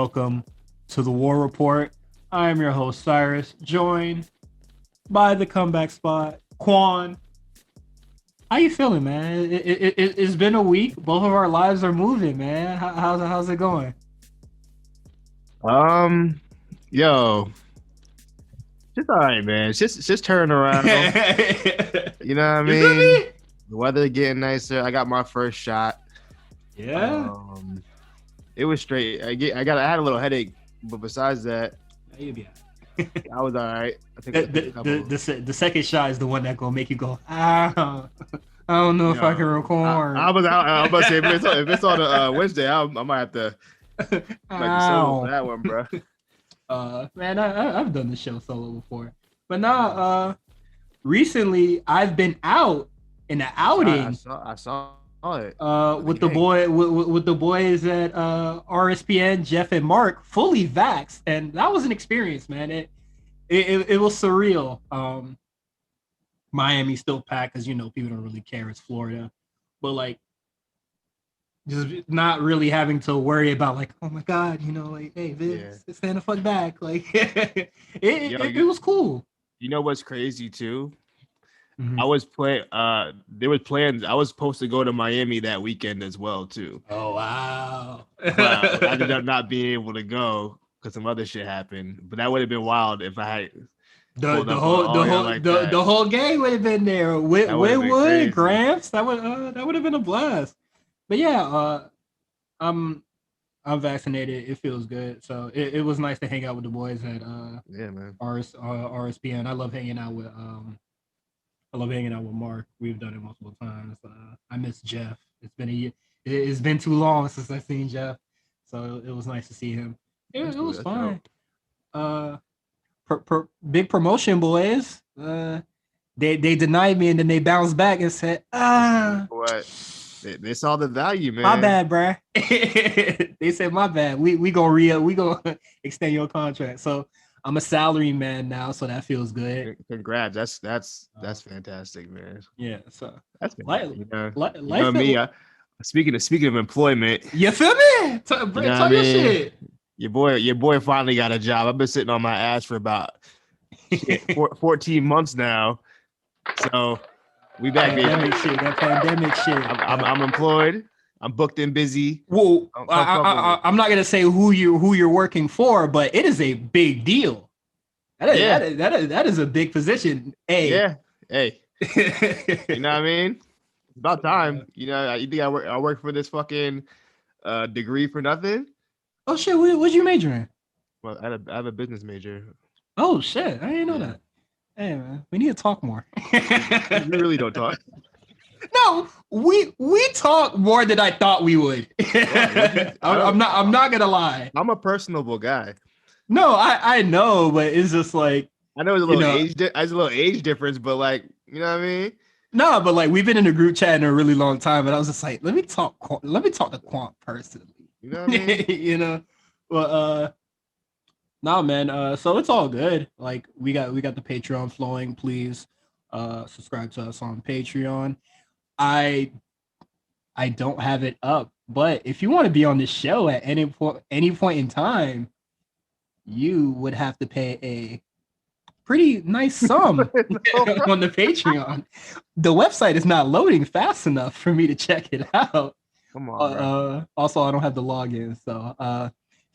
welcome to the War Report. I am your host, Cyrus, joined by the comeback spot, Quan. How you feeling, man? It's been a week. Both of our lives are moving, man. How's it going? Um, yo, just all right, man. It's just turning around. You know what I You feel mean? me? The weather getting nicer. I got my first shot. Yeah. It was straight. I had a little headache, but besides that, How you be? I was all right. I think I took a couple. The second shot is the one that gonna make you go, ah, I don't know if I can record. I was about to say if it's on a Wednesday, I might have to like solo for that one, bro. Man, I've done the show solo before, but now, recently I've been out in an outing. I saw it. With the boys at RSPN, Jeff and Mark, fully vaxxed, and that was an experience, man. It was surreal. Miami's still packed because people don't really care. It's Florida, but like just not really having to worry about like, oh my god, like, hey, Vince, stand the fuck back. Like it was cool. You know what's crazy too? Mm-hmm. I was playing. There was plans. I was supposed to go to Miami that weekend as well too. Oh wow! But I ended up not being able to go because some other shit happened. But that would have been wild if I had the whole gang would have been there. Whitwood, Gramps. That would have been a blast. But yeah, I'm vaccinated. It feels good. So it was nice to hang out with the boys at man. RSPN. I love hanging out with Mark. We've done it multiple times. I miss Jeff. It's been a year. It's been too long since I've seen Jeff. So it was nice to see him. It was fun. Big promotion, boys. They denied me and then they bounced back and said, What? They saw the value, man. My bad, bruh. They said, my bad. We gonna re-up. We gonna extend your contract. So I'm a salary man now, so that feels good. Congrats. That's fantastic, man. Yeah. So that's fantastic. Speaking of employment, you feel me? Tell your shit. Your boy finally got a job. I've been sitting on my ass for about 14 months now. So we back, baby. That pandemic shit. I'm employed. I'm booked and busy. Well, I'm not gonna say who you're working for, but it is a big deal. That is a big position. Hey. Yeah. Hey. You know what I mean? It's about time. You think I work for this fucking degree for nothing? Oh shit! What'd you major in? Well, I have a business major. Oh shit! I didn't know that. Hey man, we need to talk more. We really don't talk. No, we talk more than I thought we would. I'm not gonna lie. I'm a personable guy. No, I know, but it's just like I know there's a little age difference, but like, you know what I mean? No, but like we've been in a group chat in a really long time, and I was just like, let me talk to Quant personally. You know what I mean? Well, nah, man. So it's all good. Like we got the Patreon flowing. Please, subscribe to us on Patreon. I don't have it up, but if you want to be on this show at any point in time, you would have to pay a pretty nice sum on the Patreon. The website is not loading fast enough for me to check it out. Come on. Also, I don't have the login, so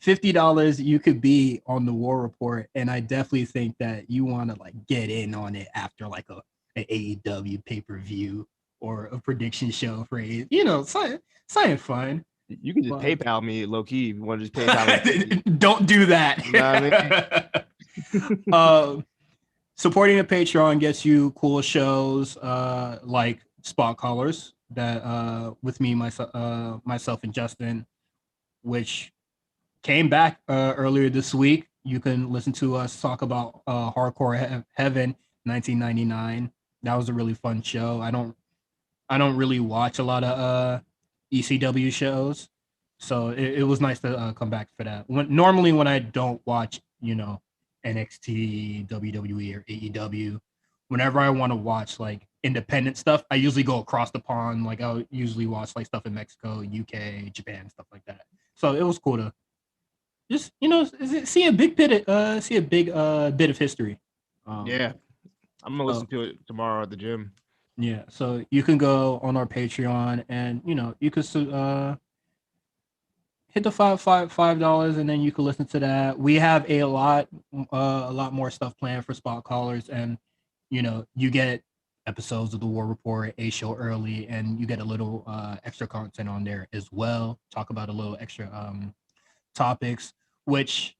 $50 you could be on the War Report, and I definitely think that you want to like get in on it after like an AEW pay-per-view or a prediction show for something fun. You can just PayPal me low key if you want to just PayPal me. Don't do that. You know what I mean? Supporting a Patreon gets you cool shows like Spot Callers that with me, myself and Justin, which came back earlier this week. You can listen to us talk about Hardcore Heaven 1999. That was a really fun show. I don't really watch a lot of ECW shows, so it was nice to come back for that. Normally when I don't watch, NXT, WWE, or AEW, whenever I want to watch like independent stuff, I usually go across the pond. Like I'll usually watch like stuff in Mexico, UK, Japan, stuff like that. So it was cool to just see a big bit bit of history. Yeah, I'm gonna So, listen to it tomorrow at the gym. yeah, so you can go on our Patreon and you could hit the $5 and then you can listen to that. We have a lot more stuff planned for spot callers, and you get episodes of the War Report, a show early, and you get a little extra content on there as well. Talk about a little extra topics, which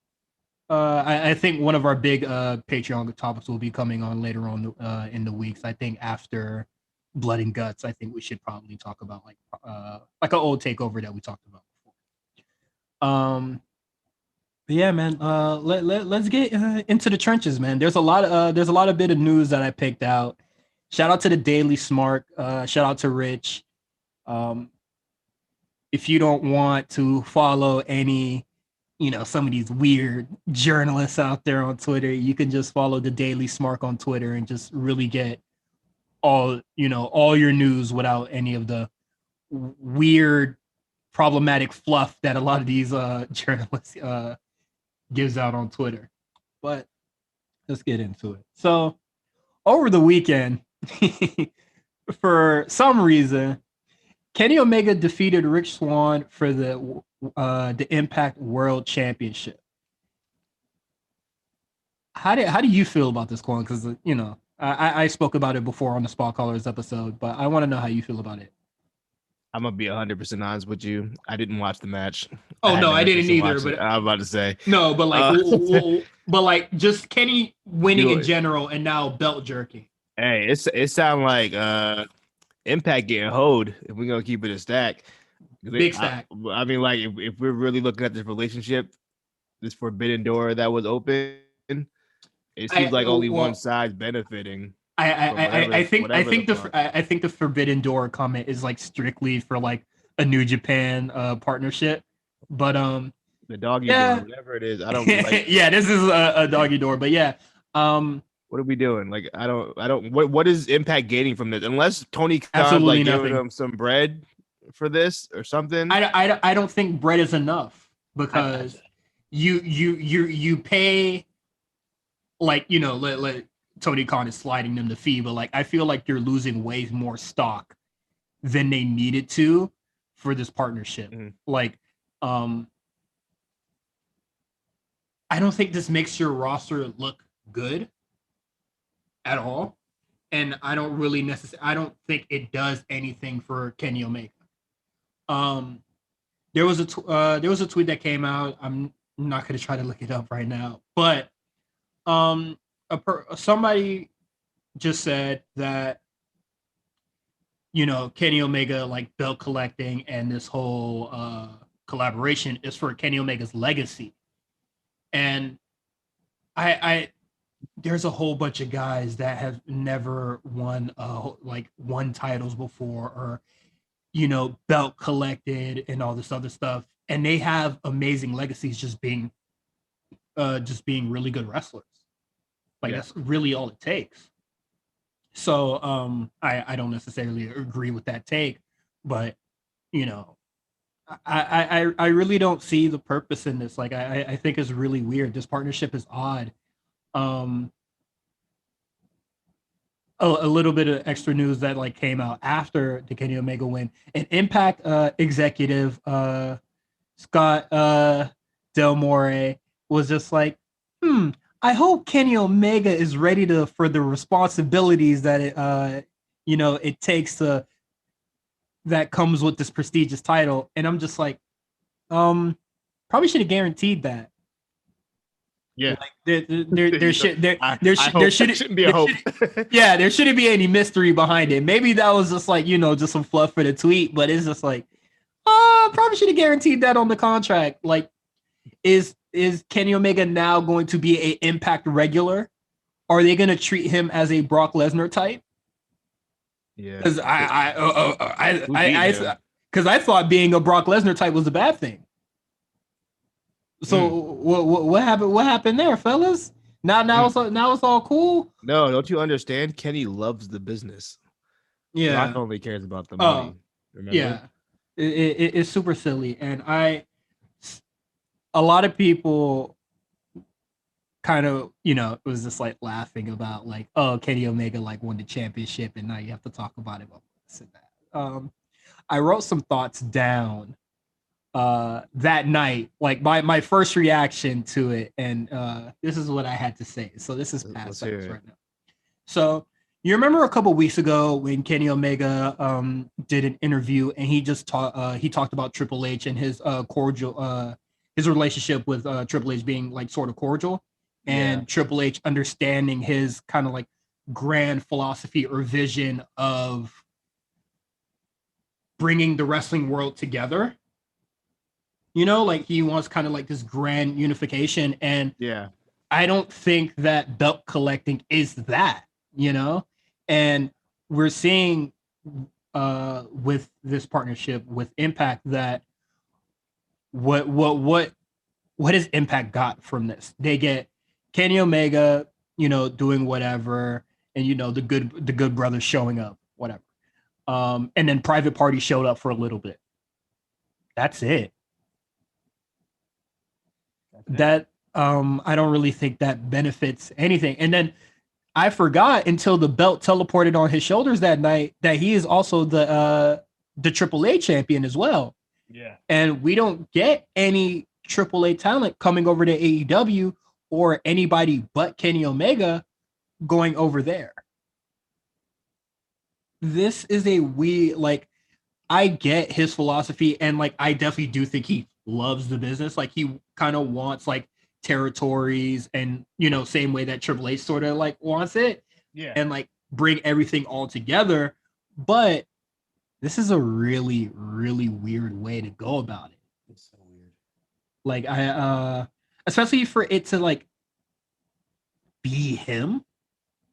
I think one of our big Patreon topics will be coming on later on in the weeks. I think after Blood and Guts, I think we should probably talk about like an old takeover that we talked about before. But yeah, man. Let's get into the trenches, man. There's a lot of bit of news that I picked out. Shout out to the Daily Smart. Shout out to Rich. Um, if you don't want to follow any some of these weird journalists out there on Twitter, you can just follow the Daily Smart on Twitter and just really get all your news without any of the weird problematic fluff that a lot of these journalists gives out on Twitter. But let's get into it. So over the weekend, for some reason, Kenny Omega defeated Rich Swann for the Impact World Championship. How do you feel about this, Quan? Because I spoke about it before on the Spot Callers episode, but I want to know how you feel about it. I'm gonna be 100% honest with you. I didn't watch the match. Oh no, I didn't either. But I was about to say no, but like, just Kenny winning in general, and now belt jerking. Hey, it sounds like Impact getting hoed. If we're gonna keep it a stack, big stack. I mean, like if we're really looking at this relationship, this forbidden door that was open, it seems like only one side's benefiting. I think the forbidden door comment is like strictly for like a New Japan partnership, but the doggy door, whatever it is, I don't like. Yeah, this is a doggy door, but yeah. What are we doing? Like, I don't. What is Impact gaining from this? Unless Tony Khan's like giving them some bread for this or something. I don't think bread is enough, because you pay, like let Tony Khan is sliding them the fee, but like I feel like you're losing way more stock than they needed to for this partnership. Mm-hmm. Like, I don't think this makes your roster look good at all, and I don't think it does anything for Kenny Omega. There was a tweet that came out. I'm not going to try to look it up right now, but somebody just said that Kenny Omega, like, belt collecting and this whole collaboration is for Kenny Omega's legacy. And I there's a whole bunch of guys that have never won titles before, or belt collected and all this other stuff, and they have amazing legacies just being really good wrestlers. Like, that's really all it takes. So I don't necessarily agree with that take, but I really don't see the purpose in this. Like, I think it's really weird. This partnership is odd. A little bit of extra news that like came out after the Kenny Omega win. An Impact executive, Scott Del More, was just like, I hope Kenny Omega is ready for the responsibilities that it takes that comes with this prestigious title. And I'm just like, probably should have guaranteed that. Yeah, like there shouldn't be a hope. Yeah, there shouldn't be any mystery behind it. Maybe that was just like just some fluff for the tweet, but it's just like, probably should have guaranteed that on the contract. Like, is Kenny Omega now going to be a Impact regular? Are they going to treat him as a Brock Lesnar type? Yeah, because I thought being a Brock Lesnar type was a bad thing. So what happened? What happened there, fellas? Now it's all cool. No, don't you understand? Kenny loves the business. Yeah, Brock only cares about the money. Remember? Yeah, it's super silly, and a lot of people kind of, it was just like laughing about like, oh, Kenny Omega like won the championship and now you have to talk about it about this and that. I wrote some thoughts down that night, like my first reaction to it, and this is what I had to say. So this is past seconds right now. So you remember a couple weeks ago when Kenny Omega did an interview and he talked about Triple H and his cordial his relationship with Triple H being like sort of cordial, and Triple H understanding his kind of like grand philosophy or vision of bringing the wrestling world together. Like he wants kind of like this grand unification, and I don't think that belt collecting is that, and we're seeing with this partnership with Impact that what has Impact got from this? They get Kenny Omega, doing whatever, and the good brothers showing up, whatever. And then Private Party showed up for a little bit. That's it. That I don't really think that benefits anything. And then I forgot until the belt teleported on his shoulders that night that he is also the AAA champion as well. Yeah. And we don't get any AAA talent coming over to AEW or anybody but Kenny Omega going over there. This is a weird, like, I get his philosophy, and like I definitely do think he loves the business. Like he kind of wants like territories, and same way that Triple H sort of like wants it, and like bring everything all together. But this is a really, really weird way to go about it. It's so weird. Like I especially for it to like be him,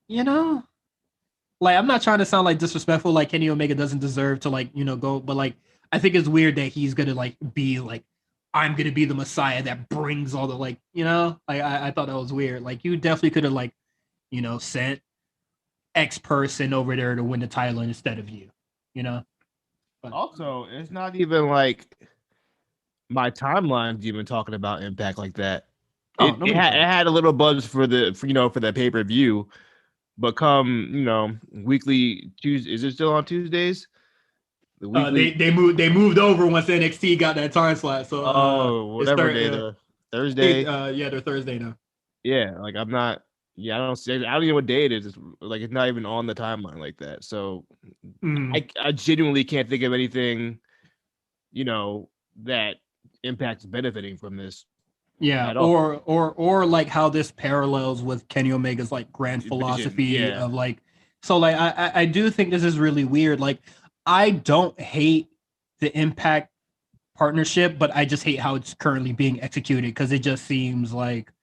Like I'm not trying to sound like disrespectful, like Kenny Omega doesn't deserve to like, go, but like I think it's weird that he's gonna like be like, I'm gonna be the Messiah that brings all the like, I thought that was weird. Like you definitely could have like, sent X person over there to win the title instead of you, But, also, it's not even like my timeline's even talking about Impact like that. It had a little buzz for the pay-per-view, but come weekly Tuesday. Is it still on Tuesdays? The weekly, they moved over once NXT got that time slot. So whatever day, Thursday. They're Thursday now. Yeah, like I'm not. Yeah, I don't even know what day it is. It's like it's not even on the timeline like that. So I genuinely can't think of anything, that Impact's benefiting from this. Yeah, or like how this parallels with Kenny Omega's like grand philosophy of like, so like I do think this is really weird. Like I don't hate the Impact partnership, but I just hate how it's currently being executed because it just seems like,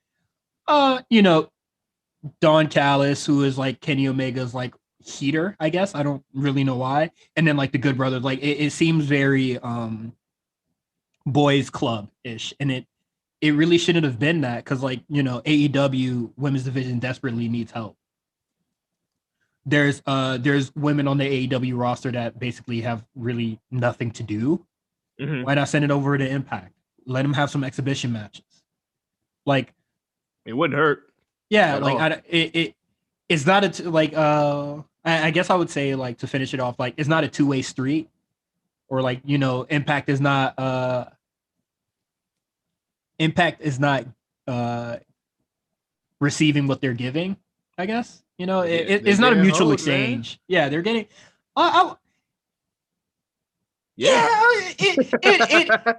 Don Callis, who is like Kenny Omega's like heater, I guess. I don't really know why. And then like the Good Brothers, like it seems very boys club ish, and it really shouldn't have been that because like AEW women's division desperately needs help. There's women on the AEW roster that basically have really nothing to do. Mm-hmm. Why not send it over to Impact? Let them have some exhibition matches. Like it wouldn't hurt. Yeah, like it's not I guess I would say like to finish it off, like it's not a two-way street, or like Impact is not receiving what they're giving. I guess it's not a mutual exchange. Man. Yeah, they're getting.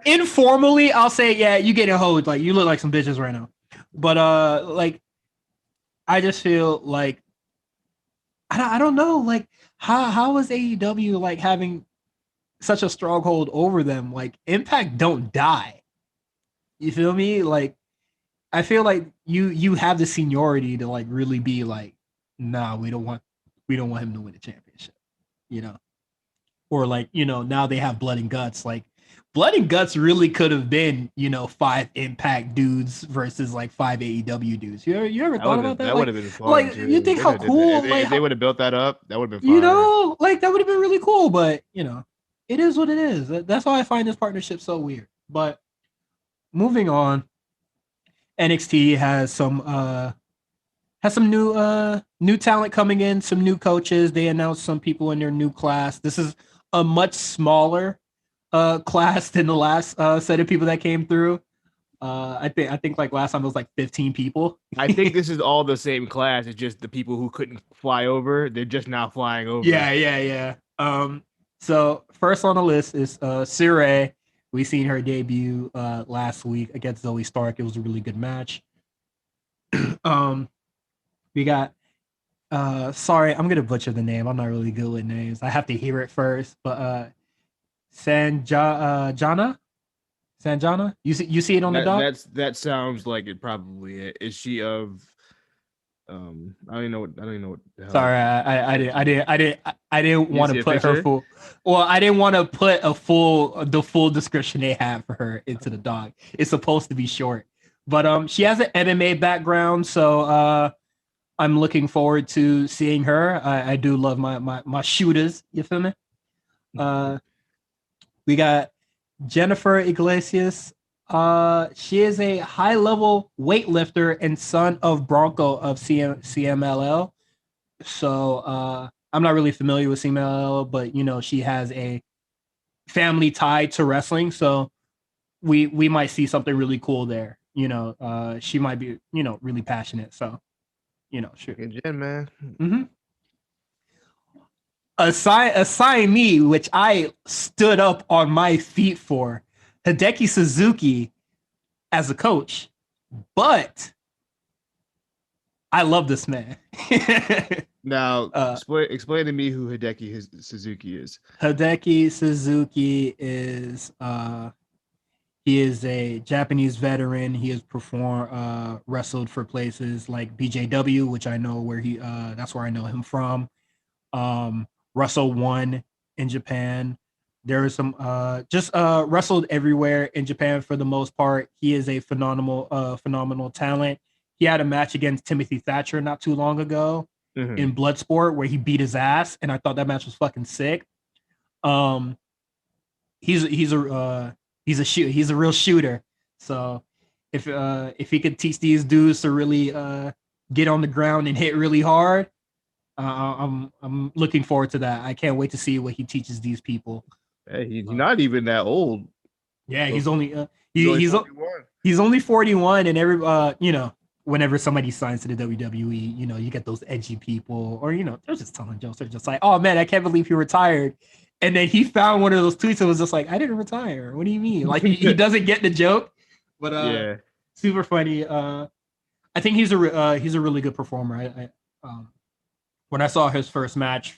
Informally, I'll say you getting hoed. Like you look like some bitches right now, but like. I just feel like I don't know, like how is AEW like having such a stronghold over them? Like Impact don't die. You feel me? Like I feel like you have the seniority to like really be like, nah, we don't want him to win the championship, or like now they have Blood and Guts. Like Blood and Guts really could have been, 5 Impact dudes versus like 5 AEW dudes. You ever thought about that? That would have been fun. Like, you think how cool? If they would have built that up, that would have been fun. Like that would have been really cool. But it is what it is. That's why I find this partnership so weird. But moving on. NXT has some new talent coming in, some new coaches. They announced some people in their new class. This is a much smaller class than the last set of people that came through. I think like last time it was like 15 people. I think this is all the same class. It's just the people who couldn't fly over, they're just now flying over. Yeah. So first on the list is Sire. We seen her debut last week against Zoe Stark. It was a really good match. We got sorry, I'm gonna butcher the name. I'm not really good with names. I have to hear it first. But Sanjana? Sanjana? You see it on the doc? That sounds like it probably is. She of I don't even know what the hell. Sorry, I didn't want to put her full. Well, I didn't want to put the full description they have for her into the doc. It's supposed to be short, but she has an MMA background, so I'm looking forward to seeing her. I do love my shooters. You feel me? We got Jennifer Iglesias. She is a high-level weightlifter and son of Bronco of CMLL. So I'm not really familiar with CMLL, but you know she has a family tied to wrestling. So we might see something really cool there. You know, she might be really passionate. So sure. Good Jen, man. Mm-hmm. Assign me, which I stood up on my feet for. Hideki Suzuki as a coach, but I love this man. Now, explain to me who Hideki Suzuki is. Hideki Suzuki is he is a Japanese veteran. He has wrestled for places like BJW, which I know where that's where I know him from. Wrestle 1 in Japan. There is some wrestled everywhere in Japan for the most part. He is a phenomenal talent. He had a match against Timothy Thatcher not too long ago in Bloodsport where he beat his ass, and I thought that match was fucking sick. He's a real shooter. So if he could teach these dudes to really get on the ground and hit really hard, I'm looking forward to that. I can't wait to see what he teaches these people. Hey, he's not even that old. Yeah, he's only 41. He's only 41, and whenever somebody signs to the WWE, you get those edgy people, or they're just telling jokes. They're just like, "Oh man, I can't believe he retired," and then he found one of those tweets and was just like, "I didn't retire. What do you mean?" Like he doesn't get the joke, but yeah, super funny. I think he's a really good performer. When I saw his first match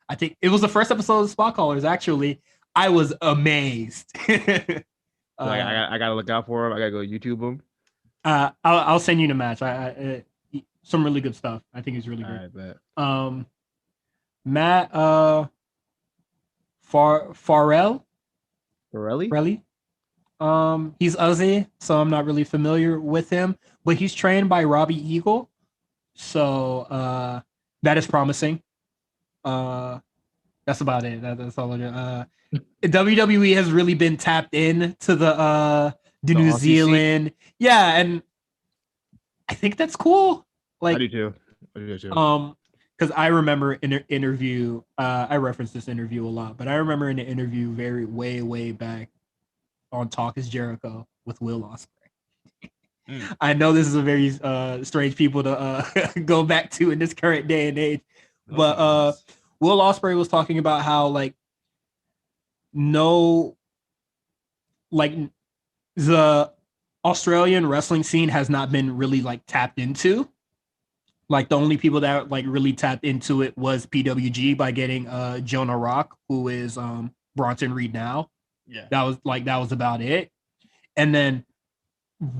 I think it was the first episode of Spot Callers, actually, I was amazed. I gotta look out for him. I gotta go YouTube him. I'll send you the match. Some really good stuff. I think he's really good. I bet. Matt Farrelly. He's Aussie, so I'm not really familiar with him, but he's trained by Robbie Eagle, so that is promising. That's about it. That's all. WWE has really been tapped in to the New Zealand, yeah, and I think that's cool. Like I do too. Because I remember in an interview, I reference this interview a lot, but I remember in an interview way back on Talk Is Jericho with Will Ospreay. I know this is a very strange people to go back to in this current day and age, but Will Ospreay was talking about how the Australian wrestling scene has not been really tapped into. Like the only people that really tapped into it was PWG by getting Jonah Rock, who is Bronson Reed now. Yeah, that was about it. And then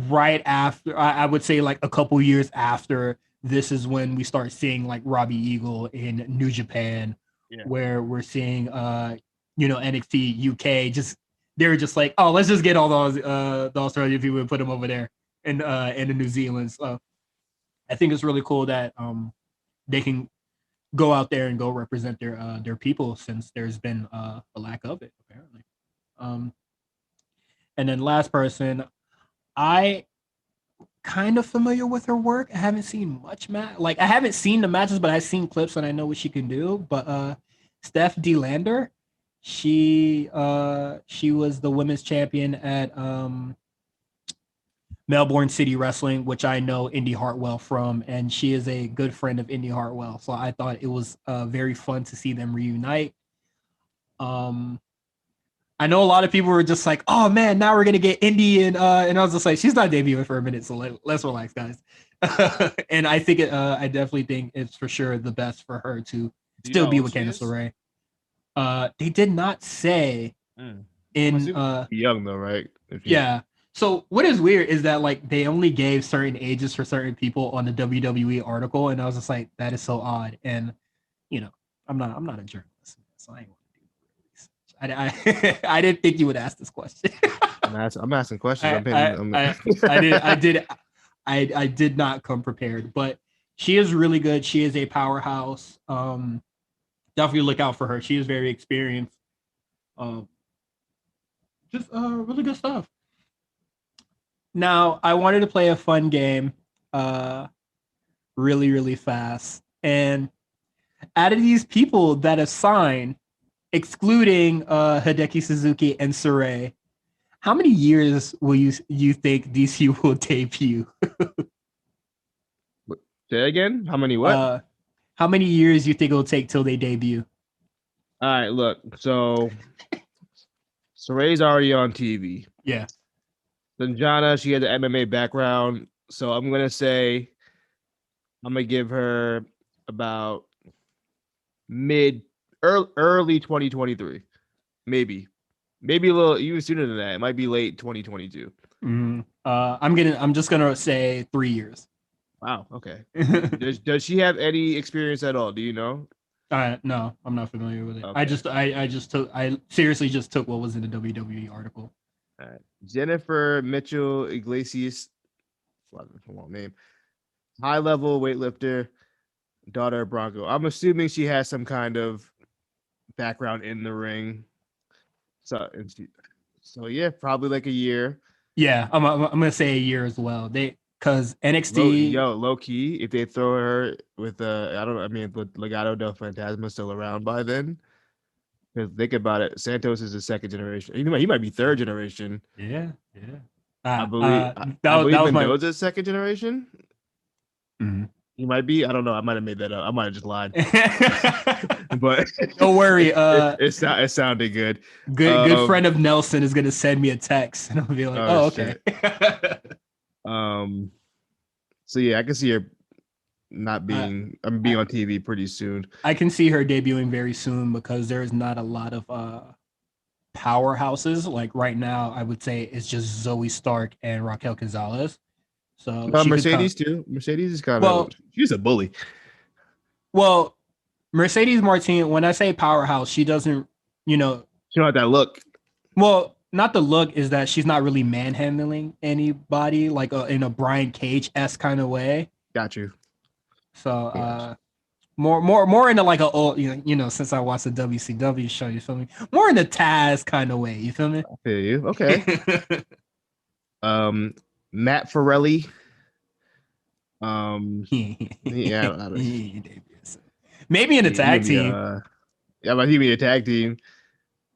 right after, I would say a couple years after, this is when we start seeing Robbie Eagle in New Japan, where we're seeing NXT UK they're just like, oh, let's just get all those the Australian people and put them over there in the New Zealand. So I think it's really cool that they can go out there and go represent their people, since there's been a lack of it apparently. And then last person, I kind of familiar with her work. I haven't seen much I haven't seen the matches, but I've seen clips and I know what she can do. But Steph D. Lander, she was the women's champion at Melbourne City Wrestling, which I know Indy Hartwell from, and she is a good friend of Indy Hartwell. So I thought it was very fun to see them reunite. I know a lot of people were just like, "Oh man, now we're gonna get Indy," and I was just like, "She's not debuting for a minute, so let's relax, guys." And I think I definitely think it's for sure the best for her to still be with Candice LeRae. They did not say in young though, right? Yeah. So what is weird is that like they only gave certain ages for certain people on the WWE article, and I was just like, that is so odd. And you know, I'm not a journalist, so I ain't I didn't think you would ask this question. I'm asking questions. I did not come prepared, but she is really good. She is a powerhouse. Definitely look out for her. She is very experienced. Just really good stuff. Now, I wanted to play a fun game really, really fast. And out of these people that have signed, excluding Hideki Suzuki and Saray, how many years will you think DC will debut? Say again? How many what? How many years you think it'll take till they debut? All right, look. So Saray's already on TV. Yeah. Sanjana, she had the MMA background. So I'm going to say I'm going to give her about early 2023. Maybe a little even sooner than that. It might be late 2022. Mm-hmm. I'm just going to say 3 years. Wow. Okay. Does she have any experience at all? Do you know? No, I'm not familiar with it. Okay. I seriously just took what was in the WWE article. All right. Jennifer Mitchell Iglesias, long name, high level weightlifter, daughter of Bronco. I'm assuming she has some kind of background in the ring. So yeah, probably like a year. Yeah, I'm gonna say a year as well. Because NXT, low key, if they throw her with with Legado del Fantasma still around by then. Because think about it, Santos is a second generation. He might be third generation. Yeah. I believe Mendoza's second generation. Mm-hmm. He might be. I don't know. I might have made that up. I might have just lied. But don't worry. It sounded good. Good friend of Nelson is gonna send me a text, and I'll be like, "Oh, okay." So yeah, I can see her not being. Being on TV pretty soon. I can see her debuting very soon because there's not a lot of powerhouses. Like right now, I would say it's just Zoe Stark and Raquel Gonzalez. So Mercedes too. Mercedes is kind of she's a bully. Well, Mercedes Martinez, when I say powerhouse, she doesn't, she don't have that look. Well, not the look, is that she's not really manhandling anybody like in a Brian Cage-esque kind of way. Got you. So more into like since I watched the WCW show, you feel me? More in the Taz kind of way, you feel me? I feel you. Okay. Matt Farrelly. Yeah, maybe in a tag team. But he'd be a tag team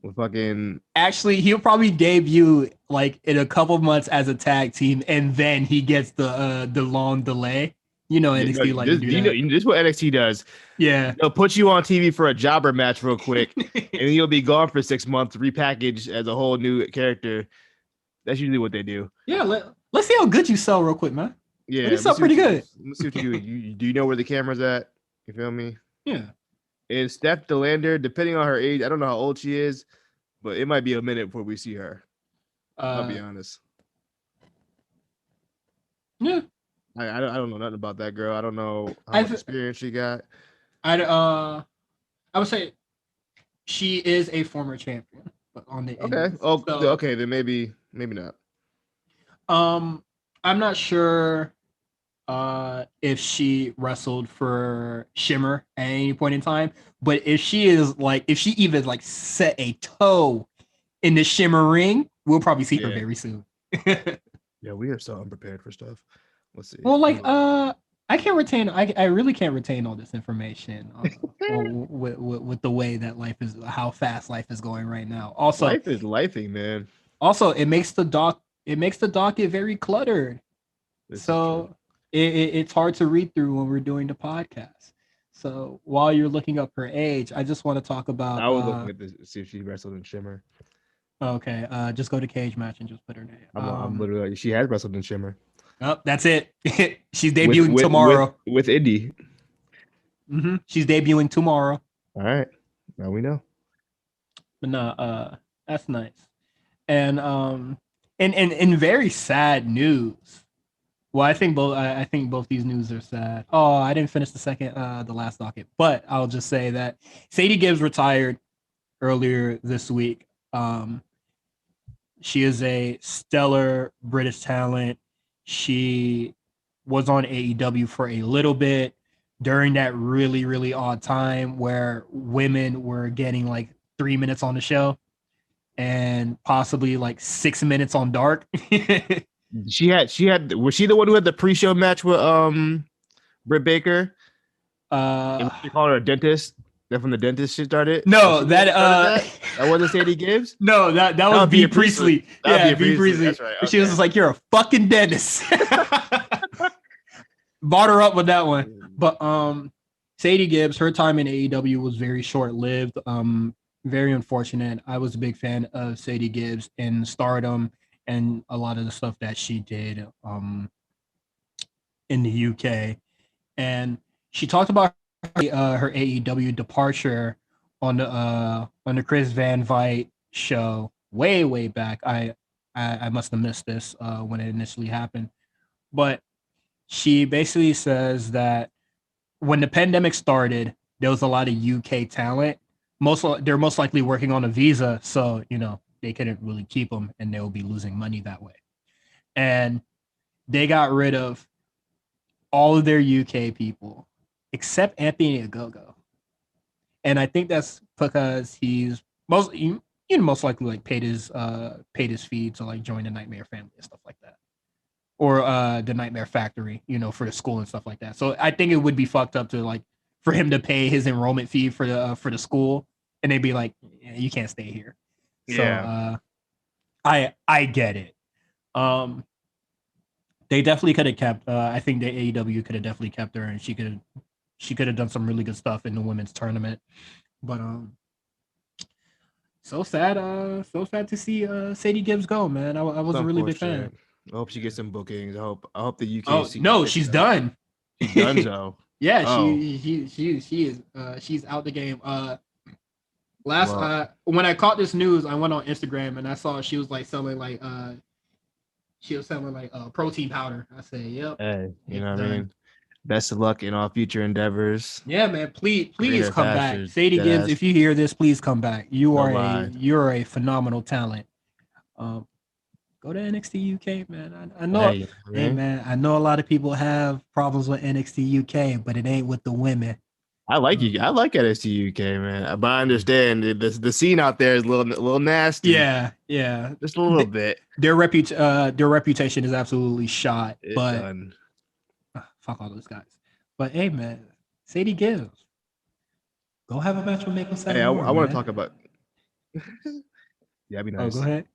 with fucking. Actually, he'll probably debut like in a couple months as a tag team, and then he gets the long delay. NXT this is what NXT does. Yeah, they'll put you on TV for a jobber match real quick, and then you'll be gone for 6 months, repackaged as a whole new character. That's usually what they do. Yeah, let's see how good you sell real quick, man. Yeah, you sell pretty good. Let's see what you do. Do you know where the camera's at? You feel me? Yeah. And Steph DeLander, depending on her age, I don't know how old she is, but it might be a minute before we see her. I'll be honest. Yeah. I don't know nothing about that girl. I don't know how much experience she got. I would say she is a former champion, but on the okay. Okay, then maybe not. I'm not sure if she wrestled for Shimmer at any point in time, but if she even like set a toe in the Shimmer ring, we'll probably see her very soon. Yeah, we are so unprepared for stuff. Let's see. Well, like, I can't retain. I really can't retain all this information with the way that life is, how fast life is going right now. Also, life is lifing, man. Also, it makes the docket very cluttered. So it's hard to read through when we're doing the podcast. So while you're looking up her age, I just want to talk about. I was looking at this, see if she wrestled in Shimmer. Okay, just go to Cage Match and just put her name. I'm literally. She has wrestled in Shimmer. Oh, that's it. She's debuting tomorrow with Indy. Mm-hmm. She's debuting tomorrow. All right, now we know. But no, that's nice. And in very sad news. Well, I think both these news are sad. Oh, I didn't finish the last docket, but I'll just say that Sadie Gibbs retired earlier this week. She is a stellar British talent. She was on AEW for a little bit during that really, really odd time where women were getting like 3 minutes on the show and possibly like 6 minutes on Dark. She had was she the one who had the pre-show match with Britt Baker? She called her a dentist. That from the dentist she started? No, that wasn't Sadie Gibbs? No, that was B. Priestley. Yeah, B. Priestley. That's right. Okay. She was just like, "You're a fucking dentist." Bought her up with that one. But Sadie Gibbs, her time in AEW was very short-lived. Very unfortunate. I was a big fan of Sadie Gibbs in Stardom and a lot of the stuff that she did in the UK. And she talked about her AEW departure on the Chris Van Vliet show way back. I must have missed this when it initially happened, but she basically says that when the pandemic started, there was a lot of UK talent. They're most likely working on a visa, so they couldn't really keep them, and they will be losing money that way. And they got rid of all of their UK people except Anthony Ogogo. And I think that's because he's most likely like paid his fee to like join the Nightmare family and stuff like that, or the Nightmare Factory, for the school and stuff like that. So I think it would be fucked up to like for him to pay his enrollment fee for the school, and they'd be like, yeah, you can't stay here. Yeah. So I get it. They definitely could have kept. I think the AEW could have definitely kept her, and she could have done some really good stuff in the women's tournament. But so sad to see Sadie Gibbs go, man. I was a really big fan. I hope she gets some bookings. I hope the UK. Oh no, she's done. She's done so. Yeah, she is. She's out the game. When I caught this news, I went on Instagram and I saw she was like selling like protein powder. I said, "Yep." Hey, you know what I mean? Best of luck in all future endeavors. Yeah, man. Please come back. Sadie Gibbs, if you hear this, please come back. You're a phenomenal talent. Go to NXT UK, man. I know. Hey, man. I know a lot of people have problems with NXT UK, but it ain't with the women. I like you. I like NXT UK, man. But I understand the scene out there is a little nasty. Yeah, just a little bit. Their reputation is absolutely shot. Fuck all those guys. But hey, man, Sadie Gibbs, go have a match with Mako Satomura. Hey, I want to talk about. Yeah, that'd be nice. Oh, go ahead.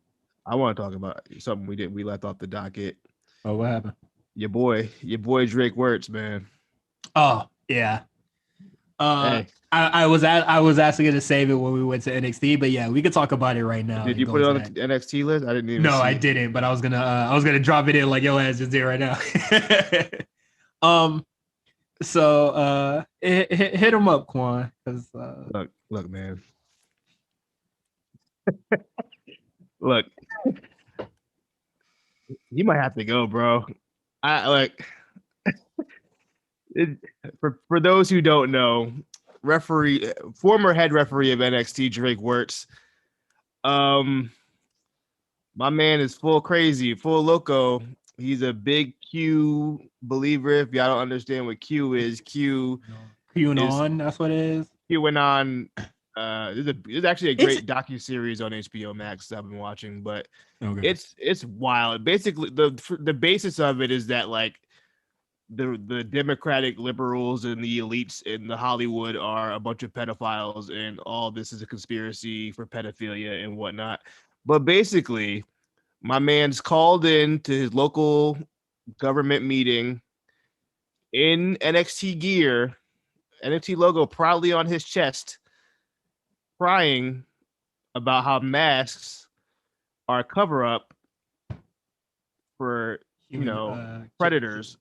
I want to talk about something we left off the docket. Oh, what happened? Your boy Drake Wirtz, man. Oh yeah. Hey. I was asking you to save it when we went to NXT, but yeah, we could talk about it right now. Did you put it on the NXT list? I didn't even. No, I didn't, but I was gonna drop it in like yo ass just did right now. So hit him up, Quan, because look, man. Look, you might have to go, bro. For those who don't know, former head referee of NXT, Drake Wirtz. My man is full crazy, full loco. He's a big Q believer. If y'all don't understand what Q is, QAnon, that's what it is. QAnon There's actually a great docuseries on HBO Max that I've been watching, but it's wild. Basically, the basis of it is that like the Democratic liberals and the elites in the Hollywood are a bunch of pedophiles, and all this is a conspiracy for pedophilia and whatnot. But basically, my man's called in to his local government meeting in NXT gear, NXT logo proudly on his chest, crying about how masks are a cover up for predators.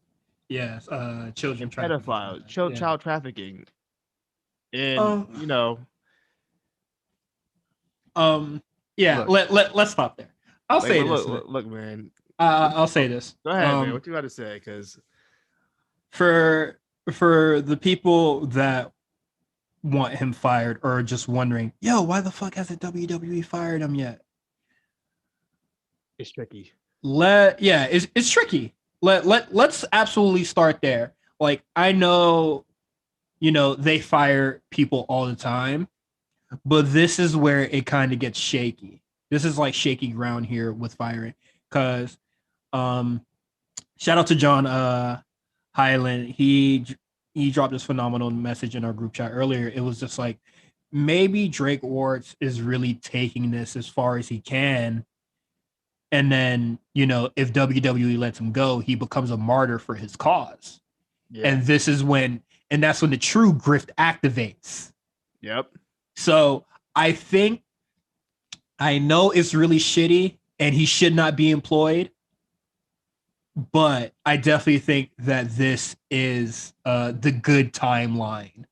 Yes, children pedophiles, child trafficking. And yeah, let's stop there. I'll say this. Look, man. I'll say this. Go ahead, man. What you got to say? Because for the people that want him fired or just wondering, yo, why the fuck hasn't WWE fired him yet? It's tricky. It's tricky. Let's absolutely start there. Like, I know, they fire people all the time, but this is where it kind of gets shaky. This is like shaky ground here with firing, because shout out to John Highland. He dropped this phenomenal message in our group chat earlier. It was just like, maybe Drake Warts is really taking this as far as he can. And then, if WWE lets him go, he becomes a martyr for his cause. Yeah. And that's when the true grift activates. Yep. So I know it's really shitty and he should not be employed, but I definitely think that this is the good timeline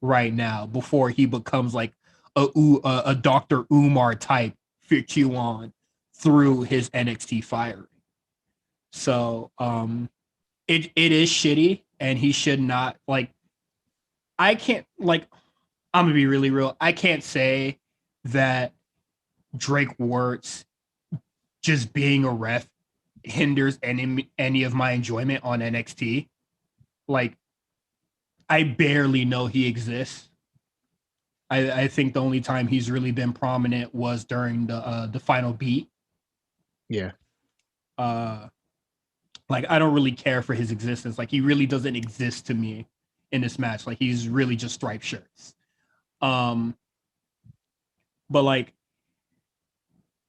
right now before he becomes like a Dr. Umar type Q1 through his NXT firing. So it is shitty, and he should not, like, I can't, like, I'm gonna be really real. I can't say that Drake Wirtz just being a ref hinders any of my enjoyment on NXT. Like, I barely know he exists. I think the only time he's really been prominent was during the final beat. Yeah. Like, I don't really care for his existence. Like, he really doesn't exist to me in this match. Like, he's really just striped shirts. But like,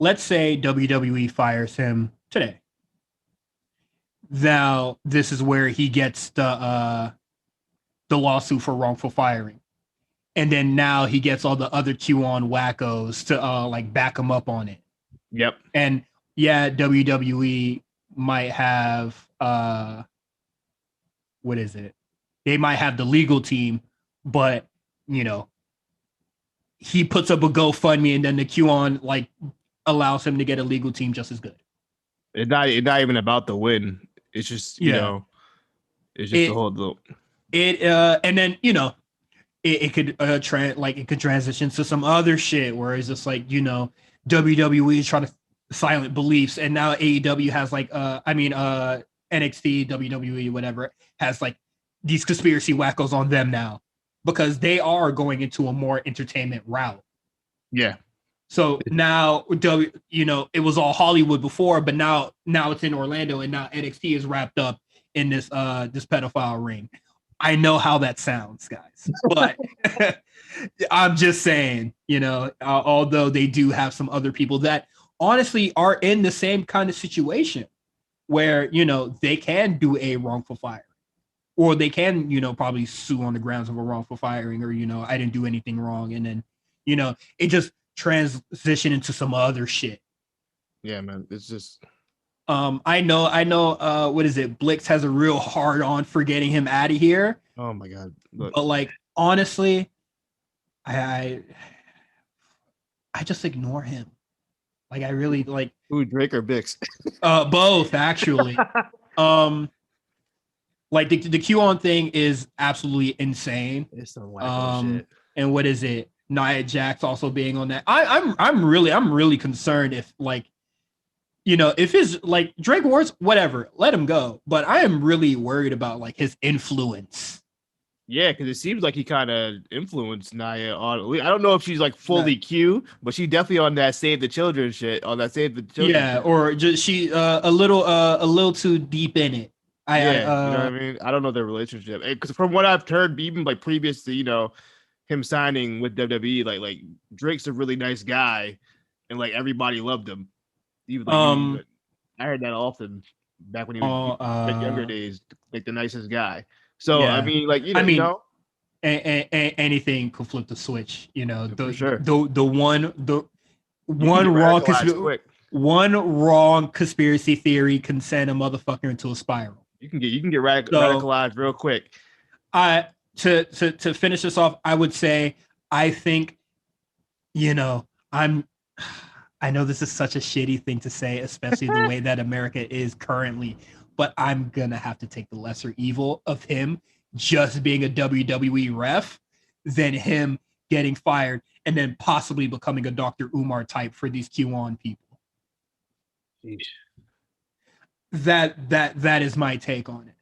let's say WWE fires him today. Now, this is where he gets the lawsuit for wrongful firing. And then now he gets all the other Q-on wackos to like back him up on it. Yep. And yeah, WWE might have what is it? They might have the legal team, but he puts up a GoFundMe, and then the Q-on like allows him to get a legal team just as good. It's not even about the win. It's just it's just the whole and then it could it could transition to some other shit where it's just like WWE is trying to silent beliefs, and now AEW has like NXT, WWE, whatever, has like these conspiracy wackos on them now because they are going into a more entertainment route. Yeah. So now it was all Hollywood before, but now it's in Orlando, and now NXT is wrapped up in this pedophile ring. I know how that sounds, guys, but I'm just saying, although they do have some other people that honestly are in the same kind of situation where, they can do a wrongful firing, or they can, probably sue on the grounds of a wrongful firing, or, I didn't do anything wrong. And then, it just transition into some other shit. Yeah, man. It's just, I know. What is it? Blix has a real hard on for getting him out of here. Oh my God. Look. But like, honestly, I just ignore him. Like, I really like. Who, Drake or Bix? Both, actually. Like the Q-on thing is absolutely insane. It's some wacko shit. And what is it? Nia Jax also being on that. I'm really concerned if like, if his like Drake Wars, whatever, let him go. But I am really worried about like his influence Yeah, because it seems like he kind of influenced Naya on. I don't know if she's like fully Q, but she definitely on that Save the Children shit. On that Save the Children. Yeah, shit. Or just she a little too deep in it. You know what I mean. I don't know their relationship because from what I've heard, even like previous to him signing with WWE, like Drake's a really nice guy, and like everybody loved him. Even like I heard that often back when he was like younger days, like the nicest guy. So yeah. I mean, like anything could flip the switch. For sure. The one wrong conspiracy theory can send a motherfucker into a spiral. You can get radicalized real quick. To finish this off, I would say I think I know this is such a shitty thing to say, especially the way that America is currently, but I'm gonna have to take the lesser evil of him just being a WWE ref than him getting fired and then possibly becoming a Dr. Umar type for these QAnon people. Jeez. That is my take on it.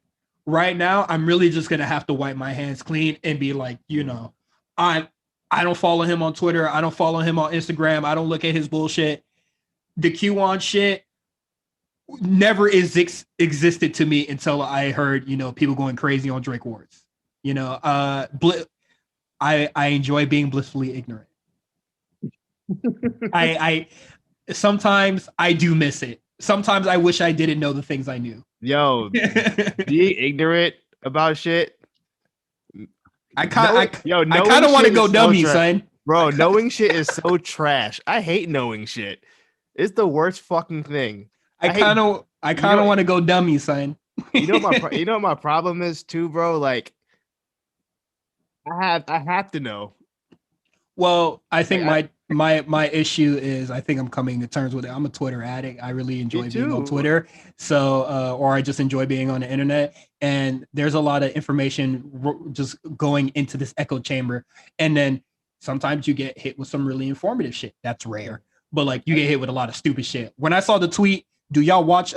Right now, I'm really just gonna have to wipe my hands clean and be like, I don't follow him on Twitter. I don't follow him on Instagram. I don't look at his bullshit. The QAnon shit never existed to me until I heard, people going crazy on Drake Wars. I enjoy being blissfully ignorant. I sometimes I do miss it. Sometimes I wish I didn't know the things I knew. Yo, being ignorant about shit. I kind of want to go dummy, son. Bro, knowing shit is so trash. I hate knowing shit. It's the worst fucking thing. I kind of want to go dummy, son. You know what my problem is too, bro? Like, I have to know. Well, I think my issue is I think I'm coming to terms with it. I'm a Twitter addict. I really enjoy being on Twitter. So, or I just enjoy being on the internet. And there's a lot of information just going into this echo chamber. And then sometimes you get hit with some really informative shit. That's rare. But like you get hit with a lot of stupid shit. When I saw the tweet, do y'all watch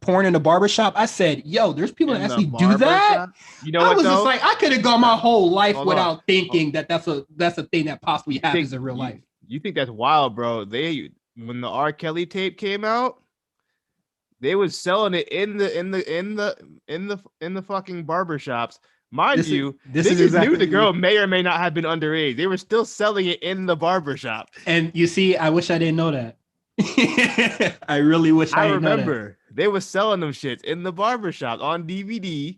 porn in the barbershop? I said, yo, there's people that actually do that. You know what? I was just like, I could have gone my whole life without thinking that's a thing that possibly happens in real life. You think that's wild, bro? When the R. Kelly tape came out, they was selling it in the fucking barbershops. Mind you, this is exactly knew the girl may or may not have been underage. They were still selling it in the barbershop. And you see, I wish I didn't know that. I really wish I remember. They were selling them shits in the barbershop on DVD.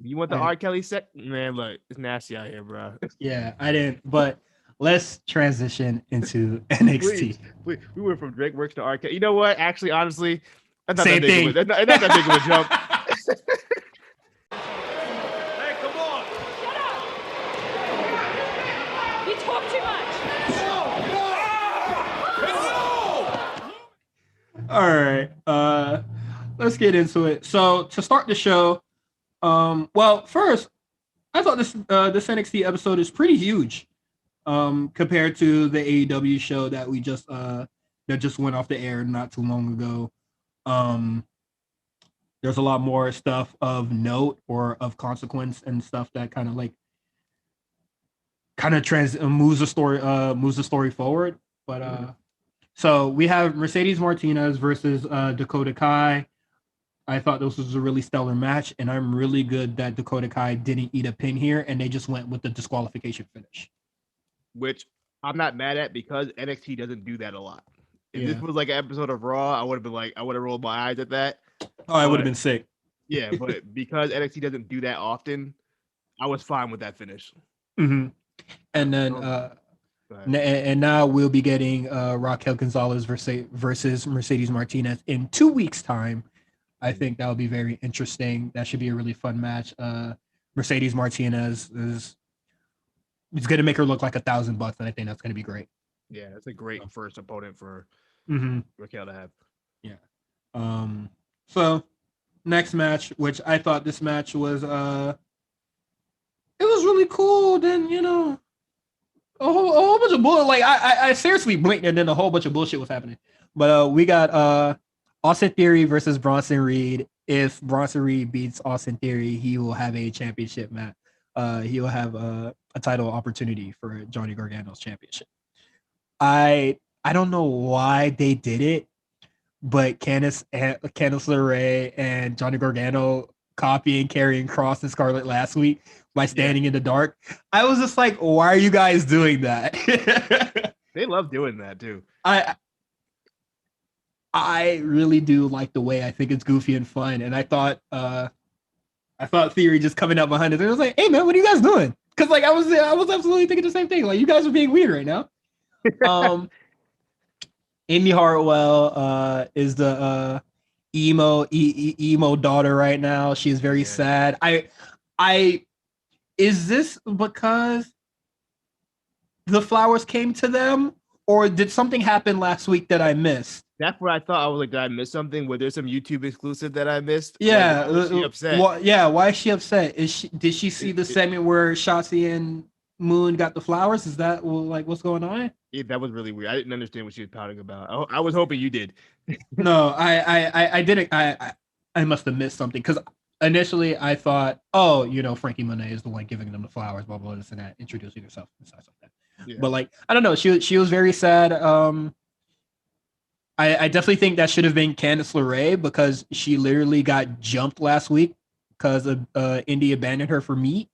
You want the R. Kelly man? Look, it's nasty out here, bro. Yeah, I didn't. But let's transition into NXT. We went from Drake Works to R. Kelly. You know what? Actually, honestly, that's not that big. Not that big of a jump. Hey, come on! Shut up! You talk too much. All right, let's get into it. So to start the show, well, first, I thought this NXT episode is pretty huge, compared to the AEW show that we just that just went off the air not too long ago. There's a lot more stuff of note or of consequence and stuff that kind of moves the story forward, but So we have Mercedes Martinez versus Dakota Kai. I thought this was a really stellar match, and I'm really good that Dakota Kai didn't eat a pin here, and they just went with the disqualification finish. Which I'm not mad at because NXT doesn't do that a lot. If this was like an episode of Raw, I would have rolled my eyes at that. Oh, I would have been sick. Yeah, but because NXT doesn't do that often, I was fine with that finish. Mm-hmm. And then and now we'll be getting Raquel Gonzalez versus Mercedes Martinez in 2 weeks' time. I think that will be very interesting. That should be a really fun match. Mercedes Martinez is going to make her look like $1,000, and I think that's going to be great. Yeah, that's a great first opponent for Raquel to have. Yeah. So next match, which I thought this match was it was really cool. Then a whole bunch of bullshit. Like I seriously blinked and then a whole bunch of bullshit was happening. But we got Austin Theory versus Bronson Reed if Bronson Reed beats Austin Theory, he will have a championship match. He will have a title opportunity for Johnny Gargano's championship. I don't know why they did it, but Candice LeRae and Johnny Gargano copying Karrion Kross and Scarlett last week by standing in the dark. I was just like, why are you guys doing that? They love doing that too. I really do like the way. I think it's goofy and fun. And I thought Theory just coming out behind it. It was like, hey man, what are you guys doing? Because like I was absolutely thinking the same thing. Like, you guys are being weird right now. Indy Hartwell is the emo daughter right now. She is very sad. Is this because the flowers came to them, or did something happen last week that I missed? That's where I thought. I was like, did I miss something? Were there some YouTube exclusive that I missed? Yeah. Like, why was she upset? Why is she upset? Did she see the segment where Shotzi and Moon got the flowers? Is that like what's going on? Yeah, that was really weird. I didn't understand what she was pouting about. I was hoping you did. No, I didn't. I must have missed something, because initially I thought, oh, Frankie Monet is the one giving them the flowers, blah blah, this and that, introducing herself and stuff like that. Yeah. But like, I don't know. She was very sad. I definitely think that should have been Candice LeRae, because she literally got jumped last week because Indy abandoned her for meat.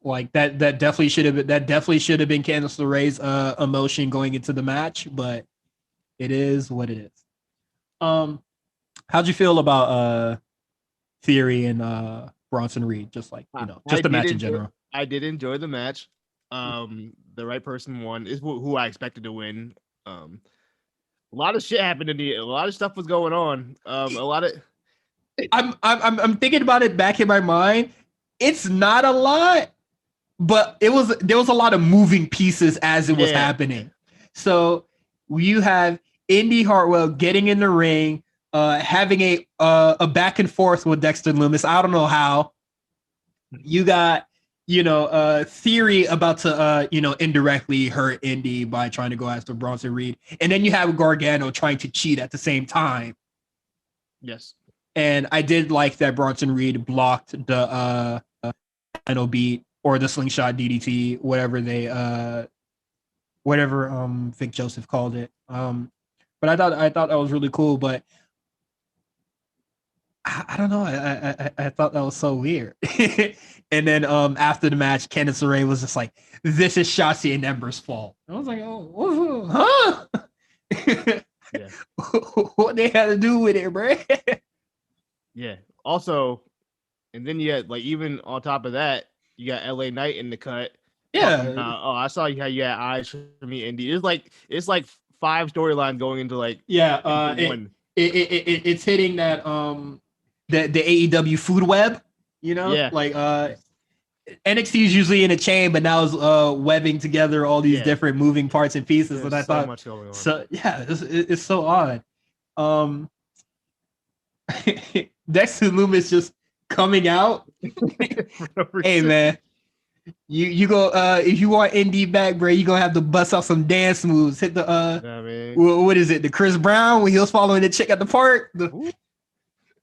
Like that definitely should have been Candice LeRae's emotion going into the match, but it is what it is. How'd you feel about Theory and Bronson Reed? Just like, just the match in general. I did enjoy the match. The right person won. Is who I expected to win. A lot of shit happened a lot of stuff was going on. I'm thinking about it back in my mind. It's not a lot, but there was a lot of moving pieces as it was happening. So you have Indy Hartwell getting in the ring, having a back and forth with Dexter Lumis. I don't know how. You got Theory about to indirectly hurt Indy by trying to go after Bronson Reed, and then you have Gargano trying to cheat at the same time. Yes, and I did like that Bronson Reed blocked the final beat, or the slingshot DDT, whatever Vic Joseph called it. But I thought that was really cool. But I don't know. I thought that was so weird. And then after the match, Candice LeRae was just like, "This is Shotzi and Ember's fault." I was like, "Oh, huh?" Yeah. What they had to do with it, bro? Yeah. Also, and then you had, like, even on top of that, you got LA Knight in the cut. Yeah. I saw how you had eyes for me, Indy. It's like 5 storylines going into like one. It's hitting that the AEW food web, like NXT is usually in a chain, but now is webbing together all these different moving parts and pieces. There's and I thought much going on. So yeah, it's so odd. Dexter Lumis just coming out. Hey man, you go if you want Indy back, bro, you gonna have to bust out some dance moves. Hit the what is it? The Chris Brown when he was following the chick at the park.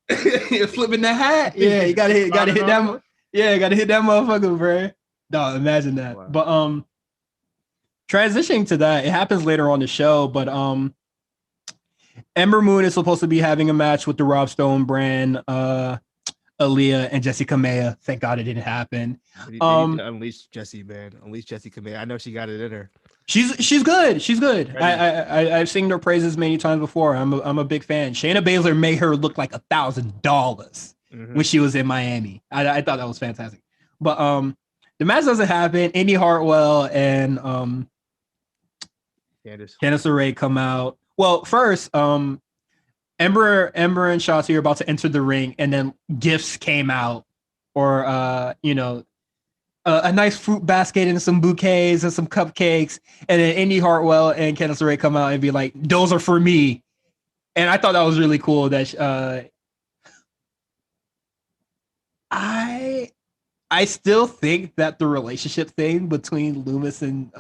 Flipping the hat. Yeah, you gotta hit that. Yeah, gotta hit that motherfucker, bro. No, imagine that. Wow. But transitioning to that, it happens later on the show. But Ember Moon is supposed to be having a match with the Rob Stone brand, Aaliyah and Jessica Maya. Thank God it didn't happen. Unleash Jessie, man. Unleash Jessica Maya. I know she got it in her. She's good. She's good. I've seen her praises many times before. I'm a big fan. Shayna Baszler made her look like $1,000 when she was in Miami. I thought that was fantastic. But the match doesn't happen. Indy Hartwell and Candice LeRae come out. Well, first, Ember and Shotzi are about to enter the ring, and then gifts came out, or a nice fruit basket and some bouquets and some cupcakes, and then Indy Hartwell and Candice LeRae come out and be like, "Those are for me," and I thought that was really cool. That I still think that the relationship thing between Lumis and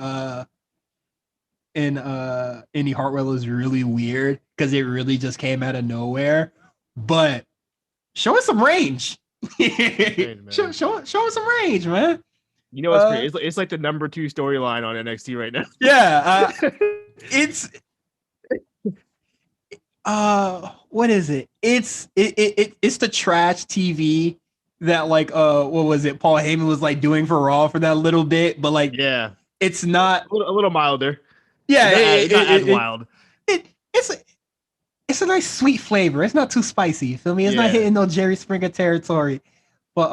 Indy Hartwell is really weird because it really just came out of nowhere. But show us some range. show us some range, man. You know what's great? It's like the number 2 storyline on NXT right now. Yeah, it's what is it? It's the trash TV that like what was it? Paul Heyman was like doing for Raw for that little bit, but like it's not a little milder. Yeah, it's not as wild. It's a nice sweet flavor. It's not too spicy. You feel me? It's not hitting no Jerry Springer territory. But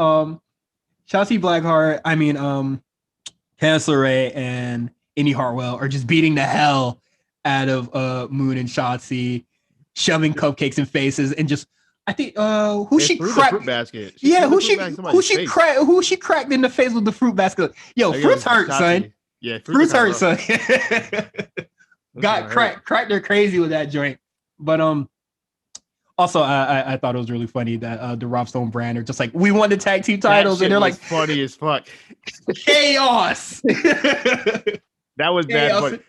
Shotzi Blackheart, I mean Candice LeRae and Indy Hartwell are just beating the hell out of Moon and Shotzi, shoving cupcakes in faces, and just I think who she cracked fruit basket. Who she cracked in the face with the fruit basket. Yo, fruits hurt, son. Yeah, fruits hurt, son. Got cracked her crazy with that joint. But also I thought it was really funny that the Rob Stone brand are just like, we won the tag team titles, and they're like funny as fuck. Chaos. That was bad. But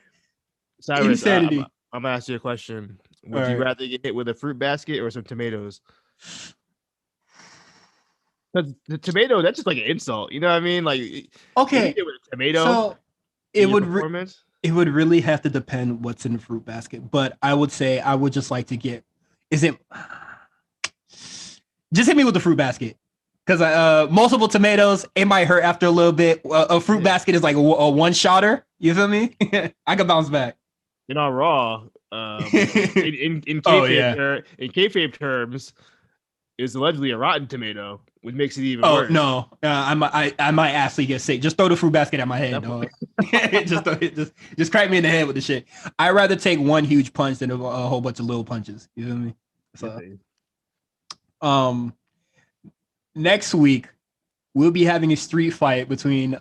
Cyrus, insanity. I'm gonna ask you a question. Would you rather get hit with a fruit basket or some tomatoes? Because the tomato, that's just like an insult. You know what I mean? Like, okay, with a tomato. So it would really have to depend what's in the fruit basket. But I would say I would just like to get. Just hit me with the fruit basket. Because multiple tomatoes, it might hurt after a little bit. A fruit basket is like a one-shotter. You feel me? I can bounce back. You know, Raw. In kayfabe terms, is allegedly a rotten tomato, which makes it even worse. No, I might actually get sick. Just throw the fruit basket at my head, dog. just crack me in the head with the shit. I'd rather take one huge punch than a whole bunch of little punches. You feel me? So, next week we'll be having a street fight between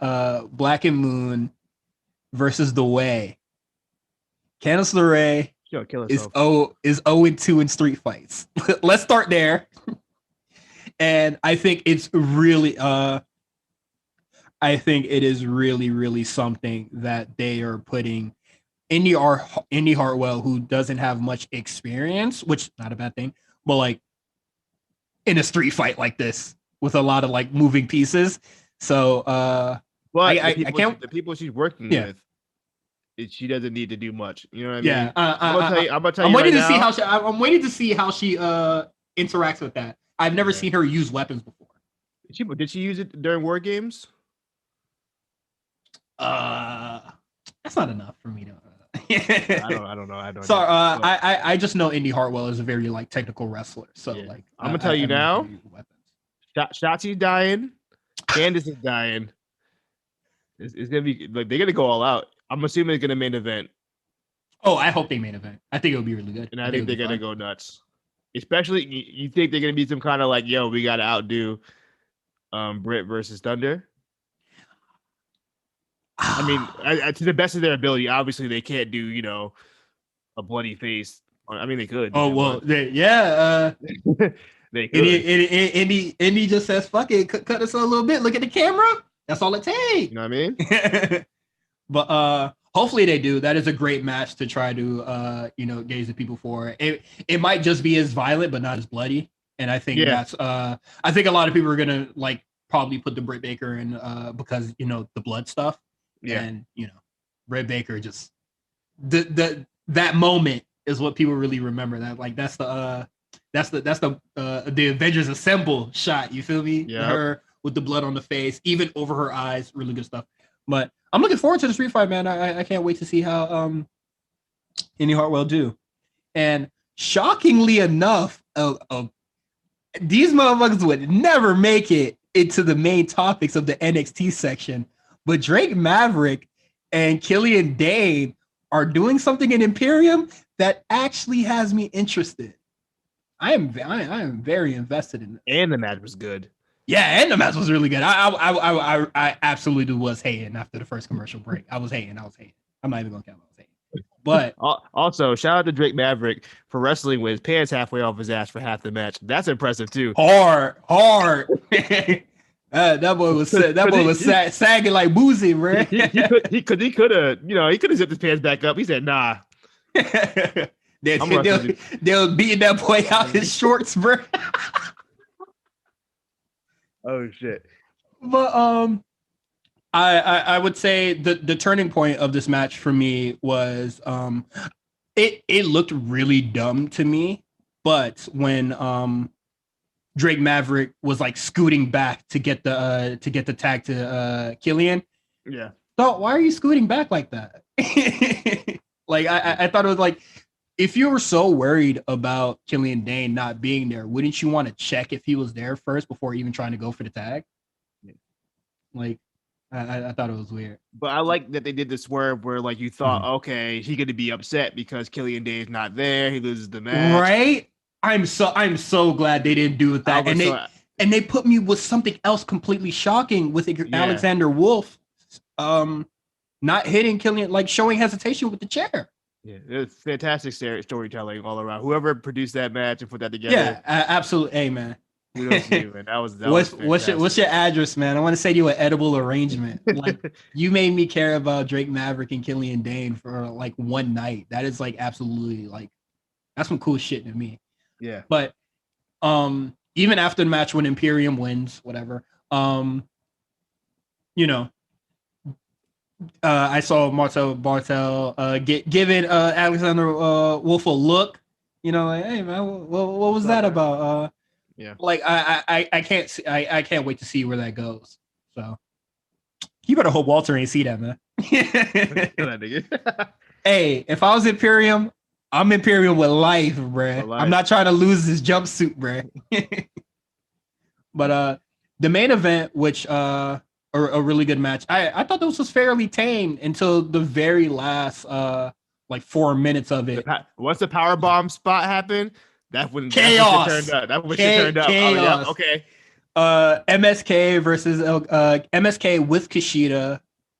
Black and Moon versus The Way. Candice LeRae is 0-2 in street fights. Let's start there. And I think it's really really something that they are putting Indy Hartwell, who doesn't have much experience, which not a bad thing, but like in a street fight like this with a lot of like moving pieces. So I can't. The people she's working with, she doesn't need to do much. You know what I mean? I'm gonna tell you. I'm waiting to see how she interacts with that. I've never seen her use weapons before. Did she use it during War Games? That's not enough for me to. I don't know. Sorry, I just know Indy Hartwell is a very like technical wrestler. So like, I'm gonna tell you now. Shotzi's dying. Candice is dying. It's gonna be like they're gonna go all out. I'm assuming it's gonna main event. Oh, I hope they main event. I think it'll be really good. And I think they're gonna go nuts. Especially, you think they're gonna be some kind of like, yo, we gotta outdo Britt versus Thunder. I mean, to the best of their ability, obviously they can't do, a bloody face. I mean, they could. Oh well, they could. Indy just says, "Fuck it, cut us a little bit. Look at the camera. That's all it takes." You know what I mean? But hopefully they do. That is a great match to try to gauge the people for. It might just be as violent, but not as bloody. And I think that's I think a lot of people are gonna like probably put the Britt Baker in because the blood stuff. Yeah. And Britt Baker just that moment is what people really remember. That like that's the Avengers Assemble shot. You feel me? Yeah. Her with the blood on the face, even over her eyes. Really good stuff. But I'm looking forward to the street fight, man. I can't wait to see how Indy Hartwell do. And shockingly enough, these motherfuckers would never make it into the main topics of the NXT section. But Drake Maverick and Killian Dane are doing something in Imperium that actually has me interested. I am very invested in this. And the match was good. Yeah, and the match was really good. I absolutely was hating after the first commercial break. I was hating. I'm not even gonna count. I was hating. But also, shout out to Drake Maverick for wrestling with his pants halfway off his ass for half the match. That's impressive too. Hard. That boy was sagging like Boozy, bro. he could have zipped his pants back up. He said, "Nah." They were beating that boy out his shorts, bro. Oh shit. But I would say the turning point of this match for me was it looked really dumb to me, but when Drake Maverick was like scooting back to get the tag to Killian. Yeah. So why are you scooting back like that? Like I thought it was like, if you were so worried about Killian Dane not being there, wouldn't you want to check if he was there first before even trying to go for the tag? Yeah. Like, I thought it was weird. But I like that they did the swerve where like you thought, okay, he's gonna be upset because Killian Dane's not there. He loses the match. Right? I'm so glad they didn't do that. And they put me with something else completely shocking with Alexander Wolf not hitting Killian, like showing hesitation with the chair. Yeah, it was fantastic storytelling all around. Whoever produced that match and put that together. Yeah, absolutely. Hey, man. Kudos to you, man. That was what's your address, man? I want to say to you an edible arrangement. Like, you made me care about Drake Maverick and Killian Dane for like one night. That is like absolutely like, that's some cool shit to me. Yeah. But even after the match when Imperium wins, whatever, you know, I saw Martel Bartel giving Alexander Wolf a look, you know, like, hey man, what was that about? Yeah, like I can't wait to see where that goes. So you better hope Walter ain't see that, man. Hey, if I was Imperium, I'm Imperium with life, bruh. I'm not trying to lose this jumpsuit, bruh. But the main event, which a really good match. I thought this was fairly tame until the very last like 4 minutes of it. Once the power bomb spot happened, that's when chaos turned up. That's when shit turned up. Chaos. Oh, yeah, okay. MSK versus MSK with Kushida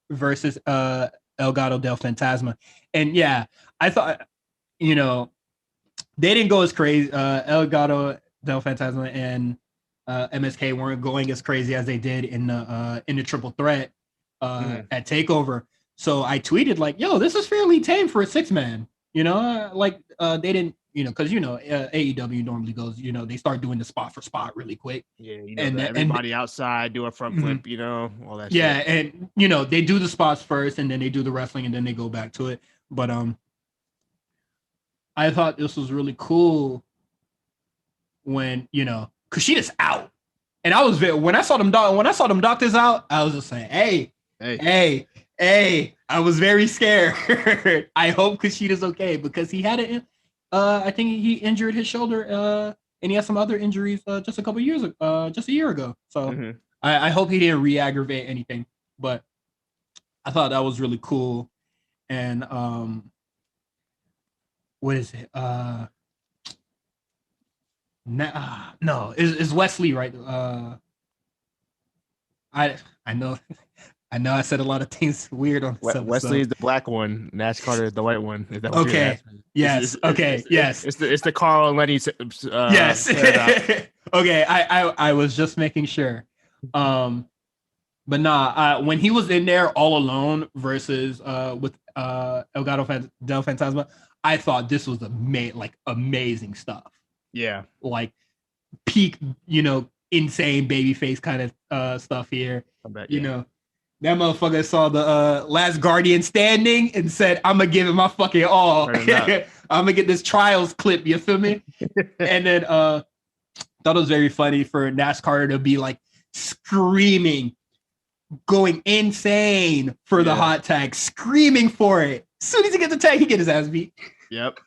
versus Elgato del Fantasma. And yeah, I thought, you know, they didn't go as crazy. Elgato del Fantasma and MSK weren't going as crazy as they did in the triple threat at Takeover. So I tweeted like, "Yo, this is fairly tame for a 6-man." You know, like they didn't, you know, because you know AEW normally goes, you know, they start doing the spot for spot really quick. Yeah, you know, and everybody outside do a front flip, you know, all that. Yeah, shit. and you know they do the spots first, and then they do the wrestling, and then they go back to it. But I thought this was really cool when, you know, Kushida's out. And I was when I saw them doctors out, I was just saying, hey, I was very scared. I hope Kushida's okay, because he had I think he injured his shoulder, and he had some other injuries just a year ago. So I hope he didn't re-aggravate anything. But I thought that was really cool. And what is it? No, is Wesley right? I know I said a lot of things weird on this Wesley is the black one, Nash Carter is the white one. Is that what okay. Yes. Yes. It's the Carl and Lenny. Yes. Okay. I was just making sure. But nah. When he was in there all alone versus with Elgato del Fantasma, I thought this was amazing stuff. Yeah, like peak, you know, insane babyface kind of stuff here. You know, that motherfucker saw the Last Guardian standing and said, "I'm gonna give it my fucking all. I'm gonna get this trials clip." You feel me? And then thought it was very funny for Nash Carter to be like screaming, going insane for the hot tag, screaming for it. As soon as he gets the tag, he get his ass beat. Yep.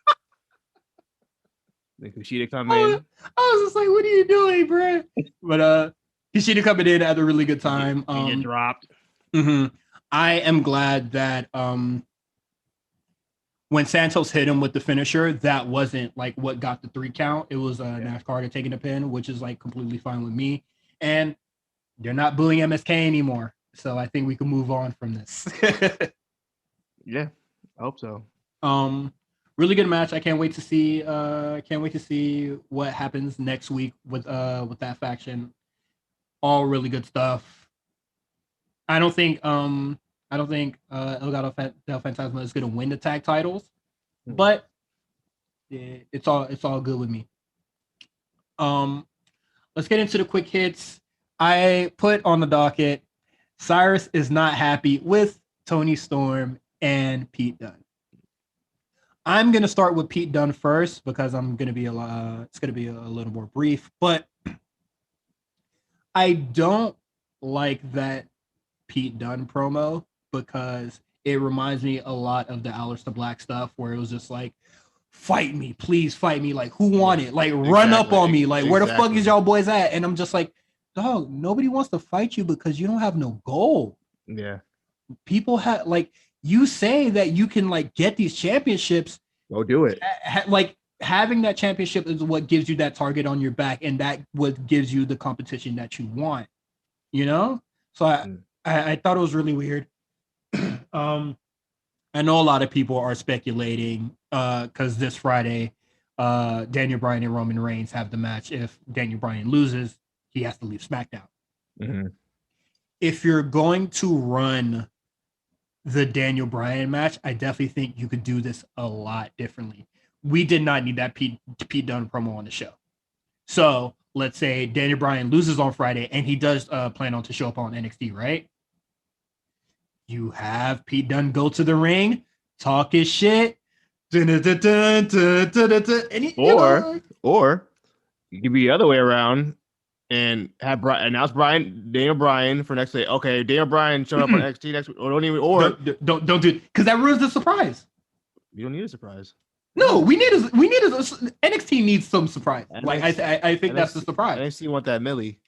Then Kushida come in. I was just like, "What are you doing, bro?" But Kushida coming in had a really good time. He get dropped. I am glad that when Santos hit him with the finisher, that wasn't like what got the 3 count. It was Nash Carter taking the pin, which is like completely fine with me. And they're not booing MSK anymore, so I think we can move on from this. Yeah, I hope so. Really good match. I can't wait to see. Can't wait to see what happens next week with that faction. All really good stuff. I don't think Elgato del Fantasma is going to win the tag titles, but it's all good with me. Let's get into the quick hits. I put on the docket, Cyrus is not happy with Tony Storm and Pete Dunne. I'm gonna start with Pete Dunne first because I'm gonna be it's gonna be a little more brief, but I don't like that Pete Dunne promo because it reminds me a lot of the Aleister Black stuff where it was just like, fight me, please fight me. Like, who want it? Like, run up on me. Like, where the fuck is y'all boys at? And I'm just like, dog, nobody wants to fight you because you don't have no goal. Yeah. People have, like, you say that you can, like, get these championships. Go do it. Like, having that championship is what gives you that target on your back, and that what gives you the competition that you want, you know? So I thought it was really weird. I know a lot of people are speculating because this Friday, Daniel Bryan and Roman Reigns have the match. If Daniel Bryan loses, he has to leave SmackDown. Mm-hmm. If you're going to run the Daniel Bryan match, I definitely think you could do this a lot differently. We did not need that Pete Dunne promo on the show. So let's say Daniel Bryan loses on Friday and he does plan on to show up on NXT, right? You have Pete Dunne go to the ring, talk his shit. Or you could be the other way around and have announce Daniel Bryan for next day. Okay, Daniel Bryan showing up on NXT next week. Or don't do it because that ruins the surprise. You don't need a surprise. No, we need NXT needs some surprise. Like I think that's the surprise. NXT want that Millie.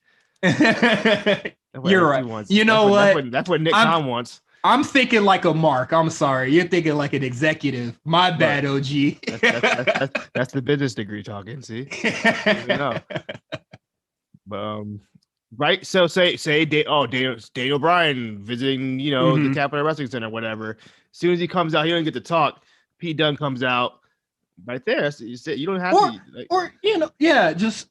You're right. Wants. You know that's what Nick Khan wants. I'm thinking like a Mark. I'm sorry. You're thinking like an executive. My bad, OG. That's the business degree talking. See, know. But right. So say Daniel Bryan visiting, the Capitol Wrestling Center, whatever. As soon as he comes out, he doesn't get to talk. Pete Dunne comes out. Right there, so you don't have to, just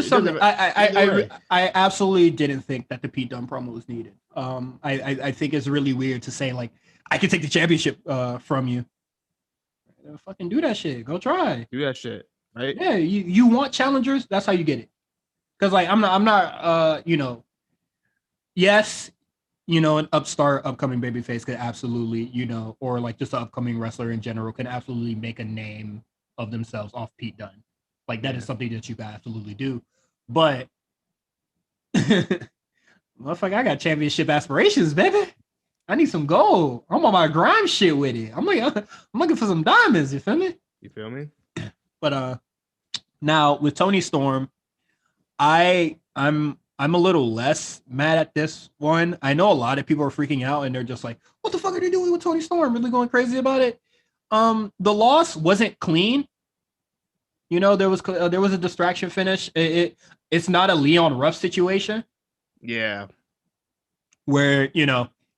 something. I absolutely didn't think that the Pete Dunne promo was needed. I think it's really weird to say like I can take the championship from you. Fucking do that shit. Go try. Do that shit, right? Yeah, you want challengers. That's how you get it. Because like I'm not. Yes. An upcoming babyface could absolutely, or like just an upcoming wrestler in general can absolutely make a name of themselves off Pete Dunne. Like that is something that you can absolutely do. But motherfucker, I got championship aspirations, baby. I need some gold. I'm on my grind shit with it. I'm looking for some diamonds, you feel me? You feel me? But now with Tony Storm, I'm a little less mad at this one. I know a lot of people are freaking out and they're just like, what the fuck are they doing with Tony Storm? Really going crazy about it? The loss wasn't clean. There was a distraction finish. It's not a Leon Ruff situation. Yeah. Where,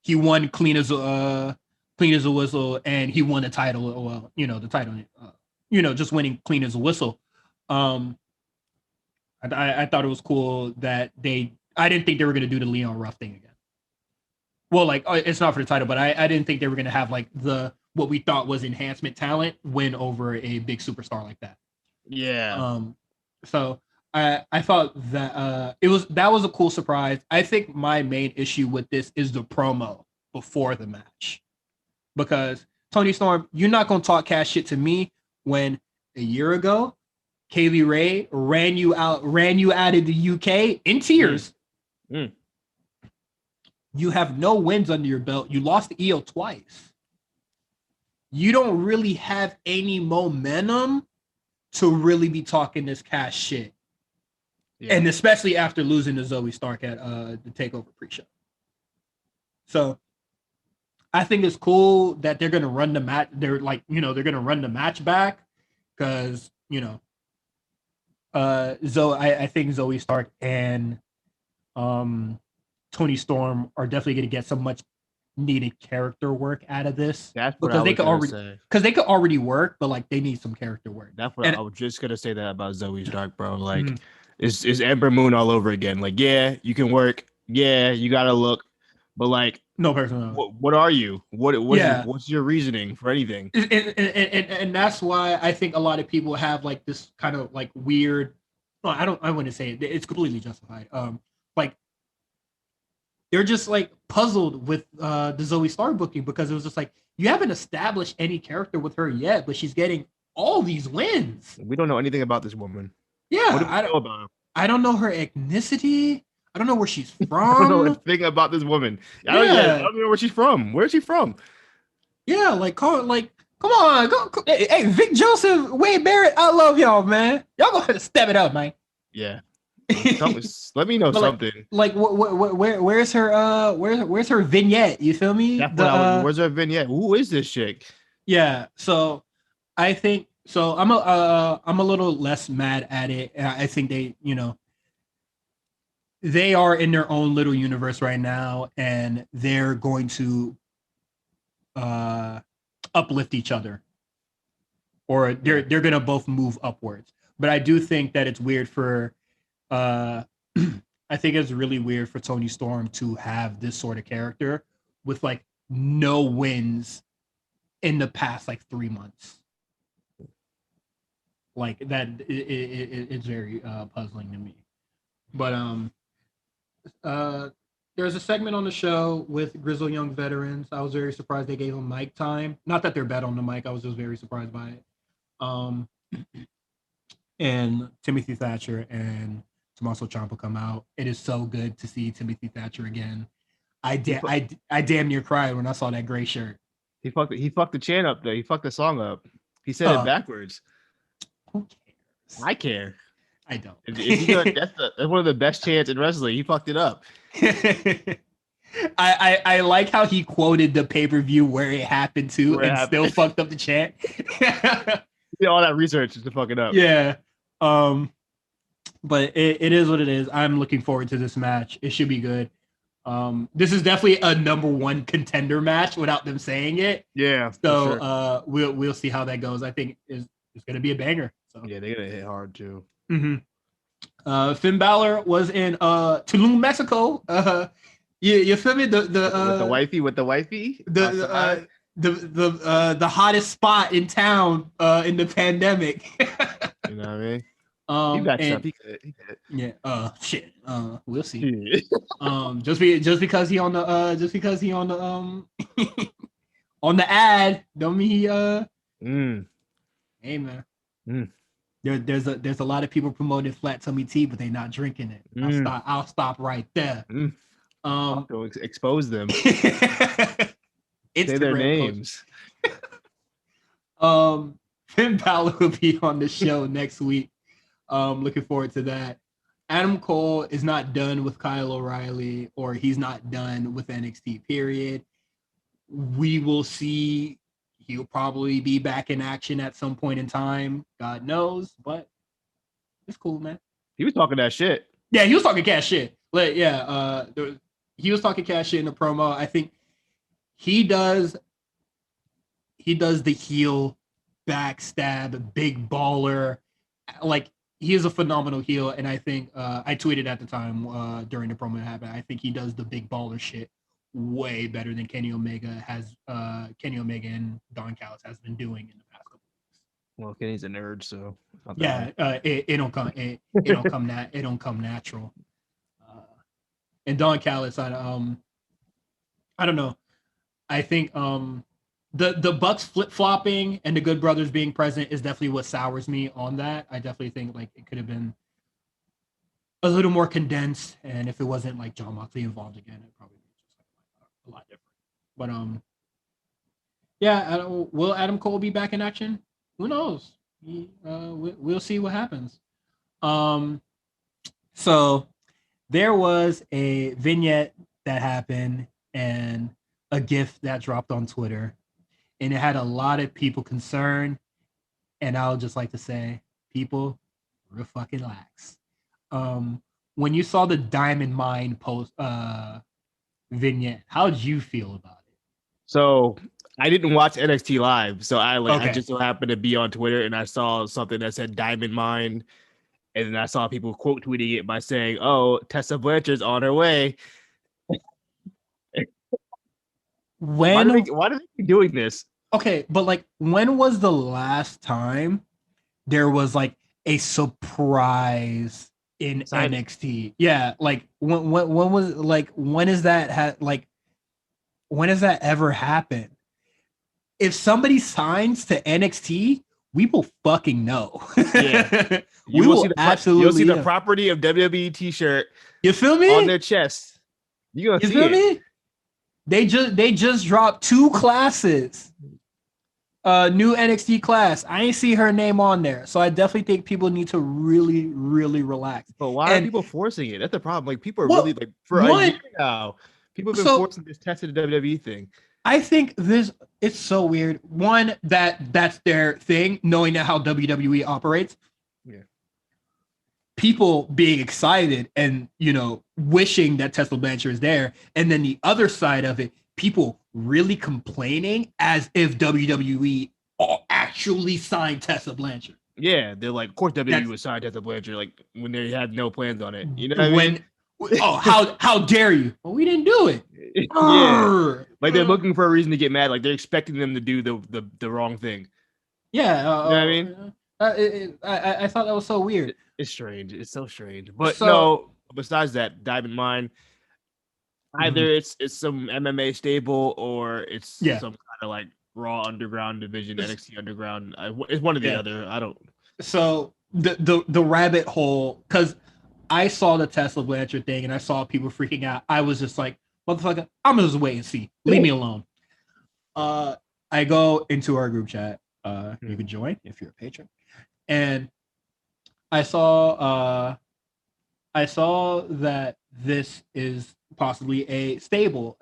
he won clean as a whistle and he won the title. Well, the title, just winning clean as a whistle. I thought it was cool that I didn't think they were going to do the Leon Ruff thing again. Well, like it's not for the title, but I didn't think they were going to have like what we thought was enhancement talent win over a big superstar like that. Yeah. So I thought that that was a cool surprise. I think my main issue with this is the promo before the match, because Tony Storm, you're not going to talk cash shit to me when a year ago Kaylee Ray ran you out of the UK in tears. You have no wins under your belt. You lost the EO twice. You don't really have any momentum to really be talking this cash shit. Yeah. And especially after losing to Zoe Stark at the TakeOver pre-show. So I think it's cool that they're going to run the match. They're like, they're going to run the match back because, I think Zoe Stark and Tony Storm are definitely going to get some much needed character work out of this. That's what I was going to say. Because they could already work, but like they need some character work. That's what I was just going to say that about Zoe Stark, bro. Like it's Ember Moon all over again. Like, yeah, you can work. Yeah, you got to look. But like, no personality. What are you? What's your reasoning for anything? And that's why I think a lot of people have like this kind of like weird. Well, I wouldn't say it. It's completely justified. Like they're just like puzzled with the Zoe Stark booking because it was just like you haven't established any character with her yet, but she's getting all these wins. We don't know anything about this woman. Yeah, what do we know about her? I don't know her ethnicity. I don't know where she's from. I don't know anything about this woman. I don't know where she's from. Where's she from? Yeah, come on, go. Hey, Vic Joseph, Wade Barrett, I love y'all, man. Y'all gonna have to step it up, man. Yeah. Let me know something. Where's her vignette? You feel me? Where's her vignette? Who is this chick? Yeah, so I think so. I'm a little less mad at it. I think they are in their own little universe right now, and they're going to uplift each other, or they're gonna both move upwards. But I do think that it's weird for I think it's really weird for Toni Storm to have this sort of character with like no wins in the past like 3 months. Like that, it's very puzzling to me. But there's a segment on the show with Grizzled Young Veterans. I was very surprised they gave them mic time. Not that they're bad on the mic. I was just very surprised by it. And Timothy Thatcher and Tommaso Ciampa come out. It is so good to see Timothy Thatcher again. I damn near cried when I saw that gray shirt. He fucked the chant up though. He fucked the song up. He said it backwards. Who cares? I care. I don't. That's one of the best chants in wrestling. He fucked it up. I like how he quoted the pay-per-view where it happened to still fucked up the chant. Yeah, all that research to fuck it up. Yeah. But it is what it is. I'm looking forward to this match. It should be good. This is definitely a number one contender match without them saying it. Yeah. So we'll see how that goes. I think it's gonna be a banger. So yeah, they're gonna hit hard too. Mm-hmm. Finn Balor was in Tulum, Mexico. You feel me? The with the wifey, the hottest spot in town in the pandemic. You know what I mean? He backed up. He could. Yeah. Shit. We'll see. Just because he on the on the ad don't mean he Hey man. There's a lot of people promoting flat tummy tea, but they're not drinking it. I'll stop right there. To expose them. Say their names. Finn Balor will be on the show next week. Looking forward to that. Adam Cole is not done with Kyle O'Reilly, or he's not done with NXT, period. We will see. He'll probably be back in action at some point in time. God knows, but it's cool, man. He was talking that shit. Yeah, he was talking cash shit. Like, he was talking cash shit in the promo. I think he does the heel backstab, big baller. Like, he is a phenomenal heel, and I think I tweeted at the time during the promo happened. I think he does the big baller shit way better than Kenny Omega and Don Callis has been doing in the past couple weeks. Well, Kenny's a nerd, so yeah, it don't come natural. And Don Callis, I don't know. I think the Bucks flip-flopping and the Good Brothers being present is definitely what sours me on that. I definitely think like it could have been a little more condensed, and if it wasn't like John Moxley involved again, it probably be just like a lot different. But yeah, will Adam Cole be back in action? Who knows? We'll see what happens. So there was a vignette that happened and a GIF that dropped on Twitter, and it had a lot of people concerned. And I would just like to say, people, real fucking lax. When you saw the Diamond Mine post vignette, how did you feel about it? So I didn't watch NXT live, so I just so happened to be on Twitter and I saw something that said Diamond Mine, and then I saw people quote tweeting it by saying, "Oh, Tessa Blanchard's on her way." Why do they keep doing this? Okay, but like, when was the last time there was like a surprise in NXT. Yeah, like when was like when is that when does that ever happen? If somebody signs to NXT, we will fucking know. Yeah, we will absolutely. You'll see the property of WWE T-shirt. You feel me? On their chest. You gonna see feel it. Me? They just dropped 2 classes. New NXT class. I ain't see her name on there, so I definitely think people need to really, really relax. But why are people forcing it? That's the problem. Like people are really like for a year now. People have been forcing this test of the WWE thing. I think it's so weird. One, that's their thing, knowing how WWE operates. Yeah. People being excited and wishing that Tessa Blanchard is there, and then the other side of it, people really complaining as if WWE actually signed Tessa Blanchard. Yeah, they're like, of course WWE would sign Tessa Blanchard, like when they had no plans on it. You know what I mean? Oh, how dare you? Well, we didn't do it. Yeah. Like they're looking for a reason to get mad. Like they're expecting them to do the wrong thing. Yeah. You know what I mean? I thought that was so weird. It's strange. It's so strange. But no, besides that, Diamond Mine, either it's some MMA stable or it's some kind of like Raw Underground division, NXT Underground. It's one or the other. I don't. So the rabbit hole, because I saw the Tessa Blanchard thing and I saw people freaking out. I was just like, motherfucker, I'm gonna just wait and see. Leave me alone. I go into our group chat. You can join if you're a patron. And I saw that this is possibly a stable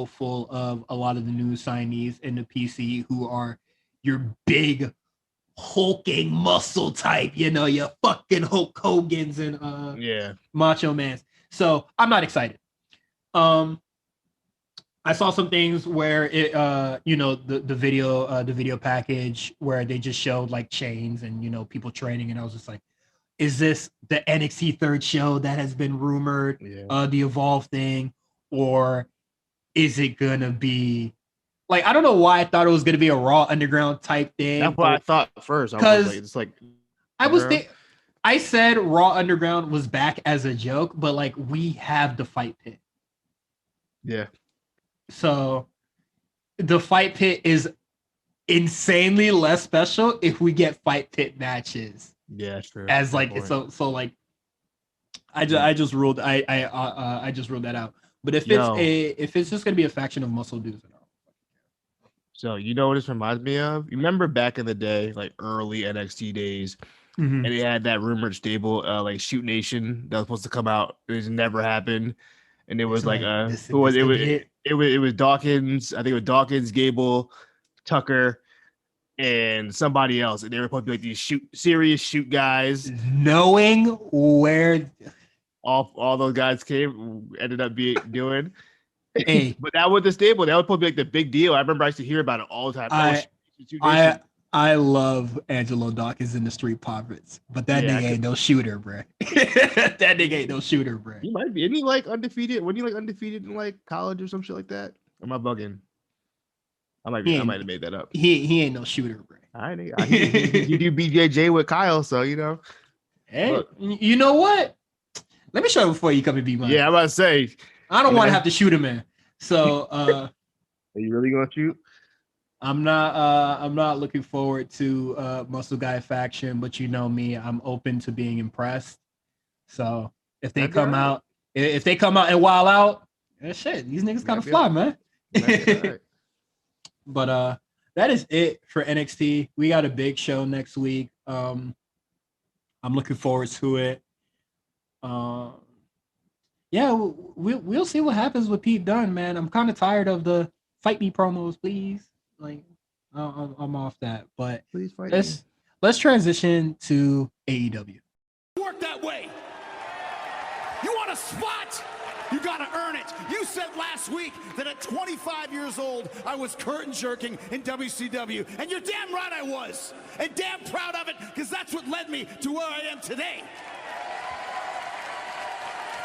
full of a lot of the new signees in the PC who are your big hulking muscle type, your fucking Hulk Hogan's and Macho Mans. So I'm not excited. I saw some things where it the video package where they just showed like chains and people training, and I was just like, is this the NXT third show that has been rumored, the Evolve thing, or is it gonna be like, I don't know why I thought it was gonna be a Raw Underground type thing. That's what I thought first. I was like, I said Raw Underground was back as a joke, but like we have the Fight Pit. Yeah. So the Fight Pit is insanely less special if we get Fight Pit matches. Yeah, true. As like so like I just ruled I just ruled that out. But if it's just gonna be a faction of muscle dudes, so you know what this reminds me of? You remember back in the day, like early NXT days, and they had that rumored stable, like Shoot Nation that was supposed to come out. It never happened, and it was it was Dawkins. I think it was Dawkins, Gable, Tucker, and somebody else, and they were supposed to be like these serious shoot guys. Knowing where all those guys ended up doing. Hey, but that was the stable. That was supposed to be like the big deal. I remember I used to hear about it all the time. I love Angelo Dawkins in the Street Profits, but that nigga ain't no shooter, bro. That nigga ain't no shooter, bro. He might be. Isn't he like undefeated? When he like undefeated in like college or some shit like that? Am I bugging? I might have made that up. He ain't no shooter, bro. You do BJJ with Kyle, so Hey, look. You know what? Let me show you before you come and be mine. Yeah, I'm about to say. I don't want to have to shoot him in. So are you really gonna shoot? I'm not looking forward to Muscle Guy faction, but you know me, I'm open to being impressed. So if they come out and wild out, shit, these niggas kind of fly, man. Right. But that is it for NXT. We got a big show next week. I'm looking forward to it. Yeah, we'll see what happens with Pete Dunne, man. I'm kind of tired of the fight me promos, please. Like, I'm off that. But please fight let's transition to AEW. Work that way. You want a spot? You gotta earn it. You said last week that at 25 years old, I was curtain jerking in WCW, and you're damn right I was, and damn proud of it, because that's what led me to where I am today.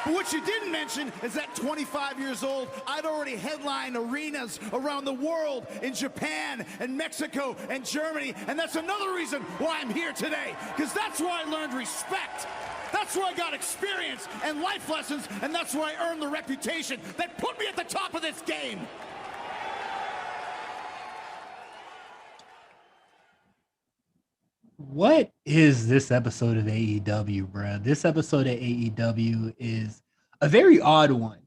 But what you didn't mention is that 25 years old, I'd already headlined arenas around the world, in Japan and Mexico and Germany, and that's another reason why I'm here today, because that's where I learned respect. That's where I got experience and life lessons, and that's where I earned the reputation that put me at the top of this game. What is this episode of AEW, bro? This episode of AEW is a very odd one.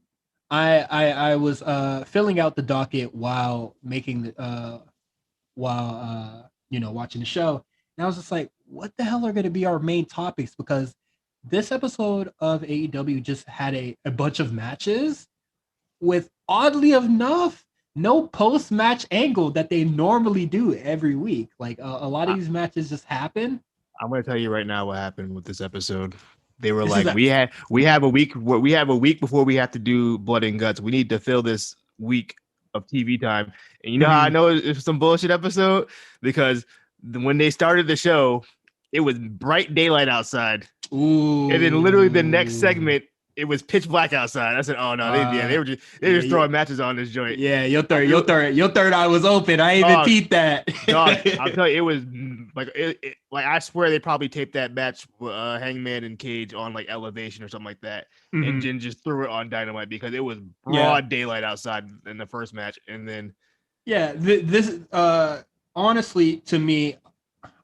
I was filling out the docket while making the watching the show, and I was just like, what the hell are going to be our main topics? Because this episode of AEW just had a bunch of matches with, oddly enough, no post-match angle that they normally do every week. Like a lot of these matches just happen. I'm going to tell you right now what happened with this episode. They were like, we have a week before we have to do Blood and Guts. We need to fill this week of TV time. And you know how I know it's some bullshit episode? Because when they started the show, it was bright daylight outside. Ooh. And then literally the next segment, it was pitch black outside. I said, "Oh no, they were just throwing matches on this joint." Yeah, your third eye was open. I ain't even peeped that. Dog, I'll tell you, it was like I swear they probably taped that match, Hangman and Cage on like Elevation or something like that, and Jin just threw it on Dynamite because it was broad daylight outside in the first match, and then this honestly, to me,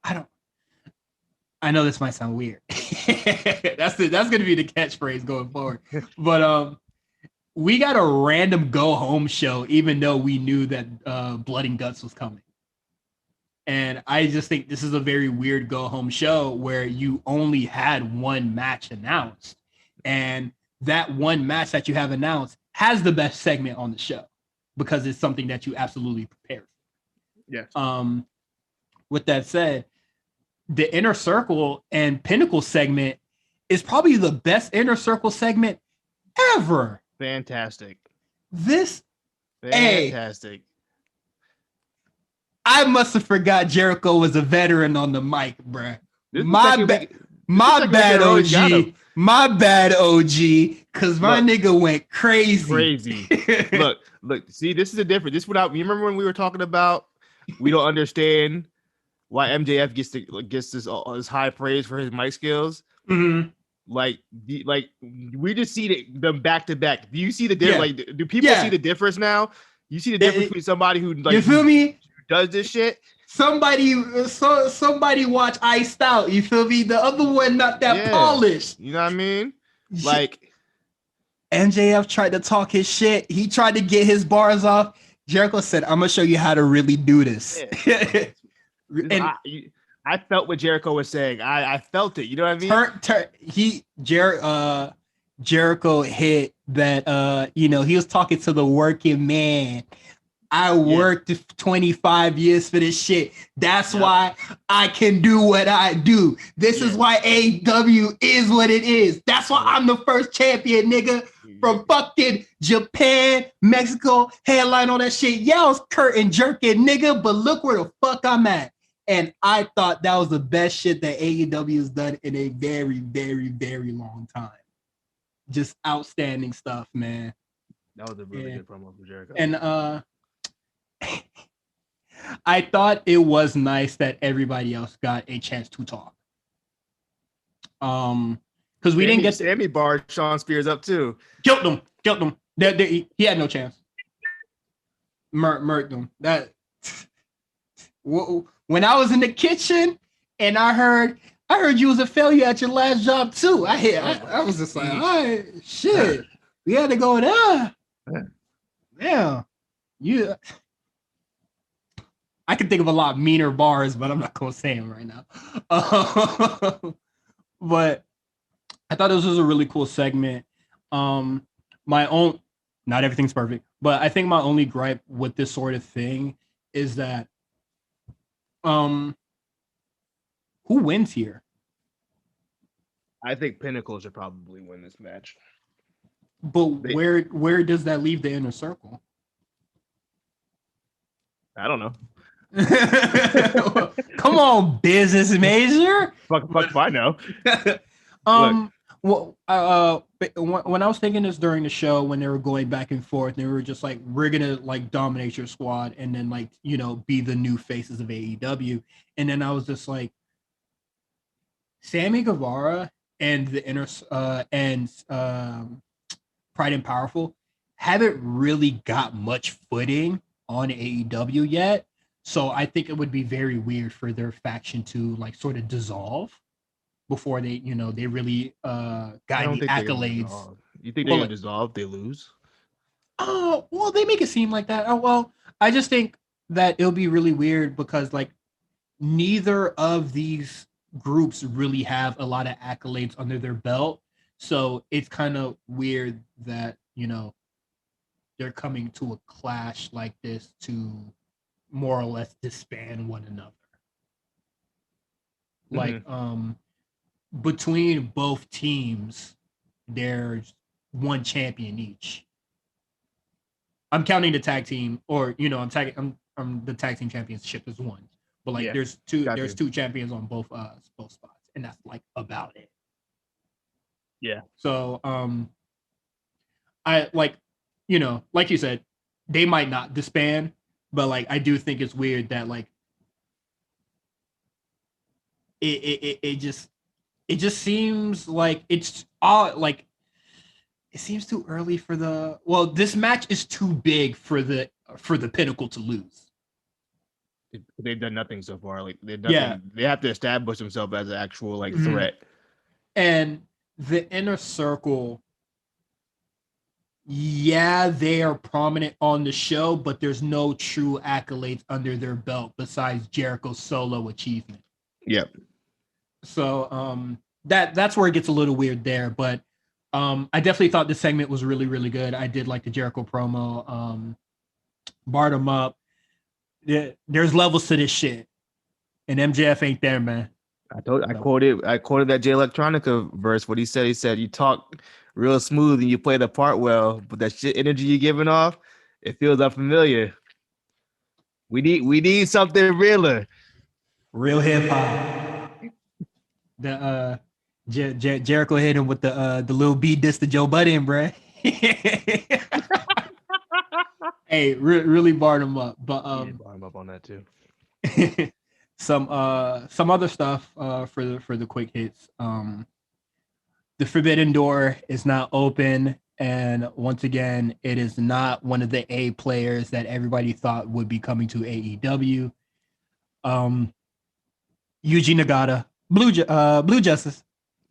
I know this might sound weird. That's gonna be the catchphrase going forward. But we got a random go home show, even though we knew that Blood and Guts was coming. And I just think this is a very weird go home show where you only had one match announced, and that one match that you have announced has the best segment on the show because it's something that you absolutely prepared for. Yes. With that said, the Inner Circle and Pinnacle segment is probably the best Inner Circle segment ever. Fantastic. Fantastic. I must have forgot Jericho was a veteran on the mic, bruh. My bad, OG. My bad, OG. Because my nigga went crazy. Look. See, this is a different. This without. You remember when we were talking about we don't understand why MJF gets this high praise for his mic skills? Mm-hmm. Like we just see them back to back. Do you see the difference? Yeah. Like, do people see the difference now? You see the difference between somebody who like you feel me? Does this shit? Somebody watch Iced Out. You feel me? The other one not that polished. You know what I mean? Like MJF tried to talk his shit. He tried to get his bars off. Jericho said, "I'm gonna show you how to really do this." Yeah. And I felt what Jericho was saying. I felt it. You know what I mean? Jericho hit that. He was talking to the working man. I worked 25 years for this shit. That's why I can do what I do. This is why AEW is what it is. That's why I'm the first champion, nigga. From fucking Japan, Mexico, headline on that shit. Yeah, I was curtain jerking, nigga, but look where the fuck I'm at. And I thought that was the best shit that AEW has done in a very, very, very long time. Just outstanding stuff, man. That was a really good promo for Jericho. And I thought it was nice that everybody else got a chance to talk. Because we didn't get Sammy barred Sean Spears up too. Killed him. He had no chance. Murked him. When I was in the kitchen and I heard you was a failure at your last job too. I was just like, all right, shit. We had to go there. Yeah. I can think of a lot meaner bars, but I'm not gonna say them right now. But I thought this was a really cool segment. Not everything's perfect, but I think my only gripe with this sort of thing is that who wins here? I think Pinnacle should probably win this match. But where does that leave the Inner Circle? I don't know. Come on, business major. Fuck if I know. When I was thinking this during the show, when they were going back and forth, they were just like, we're gonna like dominate your squad and then like, be the new faces of AEW. And then I was just like, Sammy Guevara and the Pride and Powerful haven't really got much footing on AEW yet. So I think it would be very weird for their faction to like sort of dissolve before they, they really got any accolades. You think they're gonna dissolve? They lose? Oh, well, they make it seem like that. Oh, well, I just think that it'll be really weird because like neither of these groups really have a lot of accolades under their belt. So it's kind of weird that, they're coming to a clash like this to more or less disband one another. Like, between both teams, there's one champion each. I'm counting the tag team, or I'm the tag team championship as one. But like, there's two champions on both spots, and that's like about it. Yeah. So I like, like you said, they might not disband, but like I do think it's weird that like it just seems like it's all like it seems too early for this match is too big for the Pinnacle to lose. They've done nothing so far. Like they have to establish themselves as an actual like threat. And the Inner Circle, they are prominent on the show, but there's no true accolades under their belt besides Jericho's solo achievement. Yep. So that's where it gets a little weird there, but I definitely thought this segment was really, really good. I did like the Jericho promo. Barred him up. There's levels to this shit, and MJF ain't there, man. I quoted that Jay Electronica verse. What he said, you talk real smooth and you play the part well, but that shit energy you're giving off, it feels unfamiliar. We need something realer. Real hip hop. The Jericho hit him with the little beat diss to Joe Budden, bruh. Hey, really barred him up, but barred him up on that too. Some other stuff for the quick hits. The Forbidden Door is not open, and once again, it is not one of the A players that everybody thought would be coming to AEW. Yuji Nagata, Blue Justice.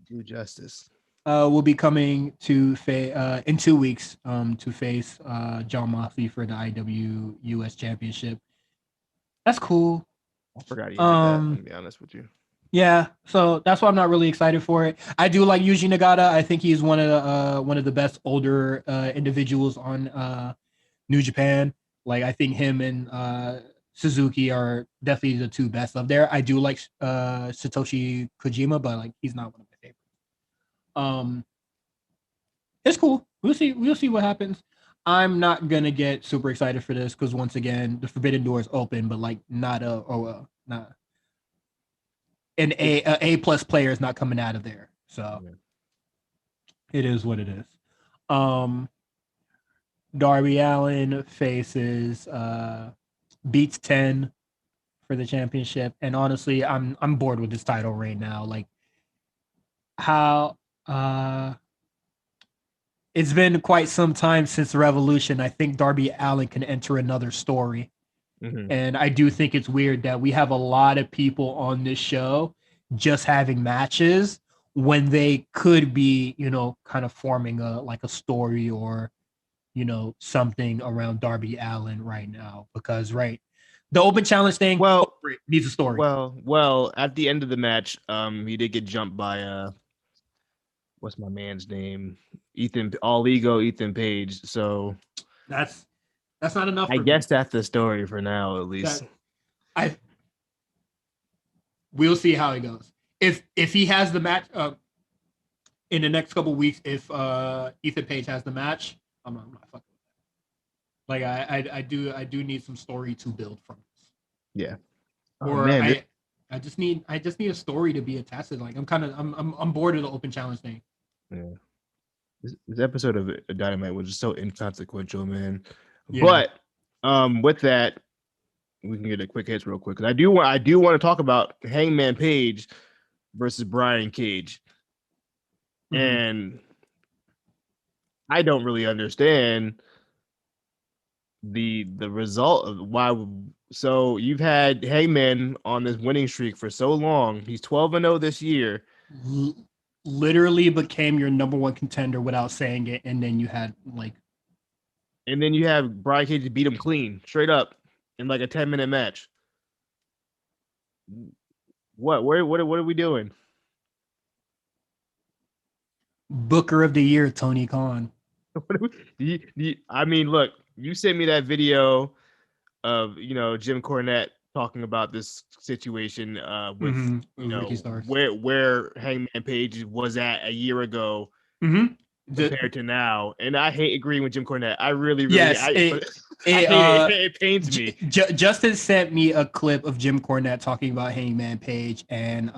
Blue Justice will be coming to in 2 weeks to face John Moxley for the IW US Championship. That's cool. I forgot you had that, to be honest with you. Yeah, so that's why I'm not really excited for it. I do like Yuji Nagata. I think he's one of the best older individuals on New Japan. Like I think him and Suzuki are definitely the two best up there. I do like Satoshi Kojima, but like he's not one of my favorites. It's cool. We'll see what happens. I'm not gonna get super excited for this because once again, the Forbidden Door is open, but like not an A plus player is not coming out of there. So It is what it is. Darby Allin faces beats 10 for the championship, and honestly, I'm bored with this title right now. Like how it's been quite some time since Revolution. I think Darby Allin can enter another story. Mm-hmm. And I do think it's weird that we have a lot of people on this show just having matches when they could be, kind of forming a story or, something around Darby Allin right now. Because, the open challenge thing needs a story. Well, at the end of the match, he did get jumped by what's my man's name? All Ego Ethan Page. So that's not enough. I guess that's the story for now, at least. We'll see how it goes. If he has the match in the next couple of weeks, if Ethan Page has the match, I'm not fucking with that. Like I do need some story to build from this. Yeah. I just need a story to be attached to. Like I'm bored of the open challenge thing. Yeah. This episode of Dynamite was just so inconsequential, man. Yeah. But with that, we can get a quick hits real quick because I do want to talk about Hangman Page versus Brian Cage. And I don't really understand the result of why. So you've had Hangman on this winning streak for so long. He's 12-0 this year. Literally became your number one contender without saying it, and then you had and then you have Brian Cage beat him clean, straight up, in like a 10-minute match. What are we doing? Booker of the Year, Tony Khan. I mean, look, you sent me that video of Jim Cornette talking about this situation with Ricky Starks. where Hangman Page was at a year ago compared to now, and I hate agreeing with Jim Cornette. I really it pains me. Justin sent me a clip of Jim Cornette talking about Hangman Page and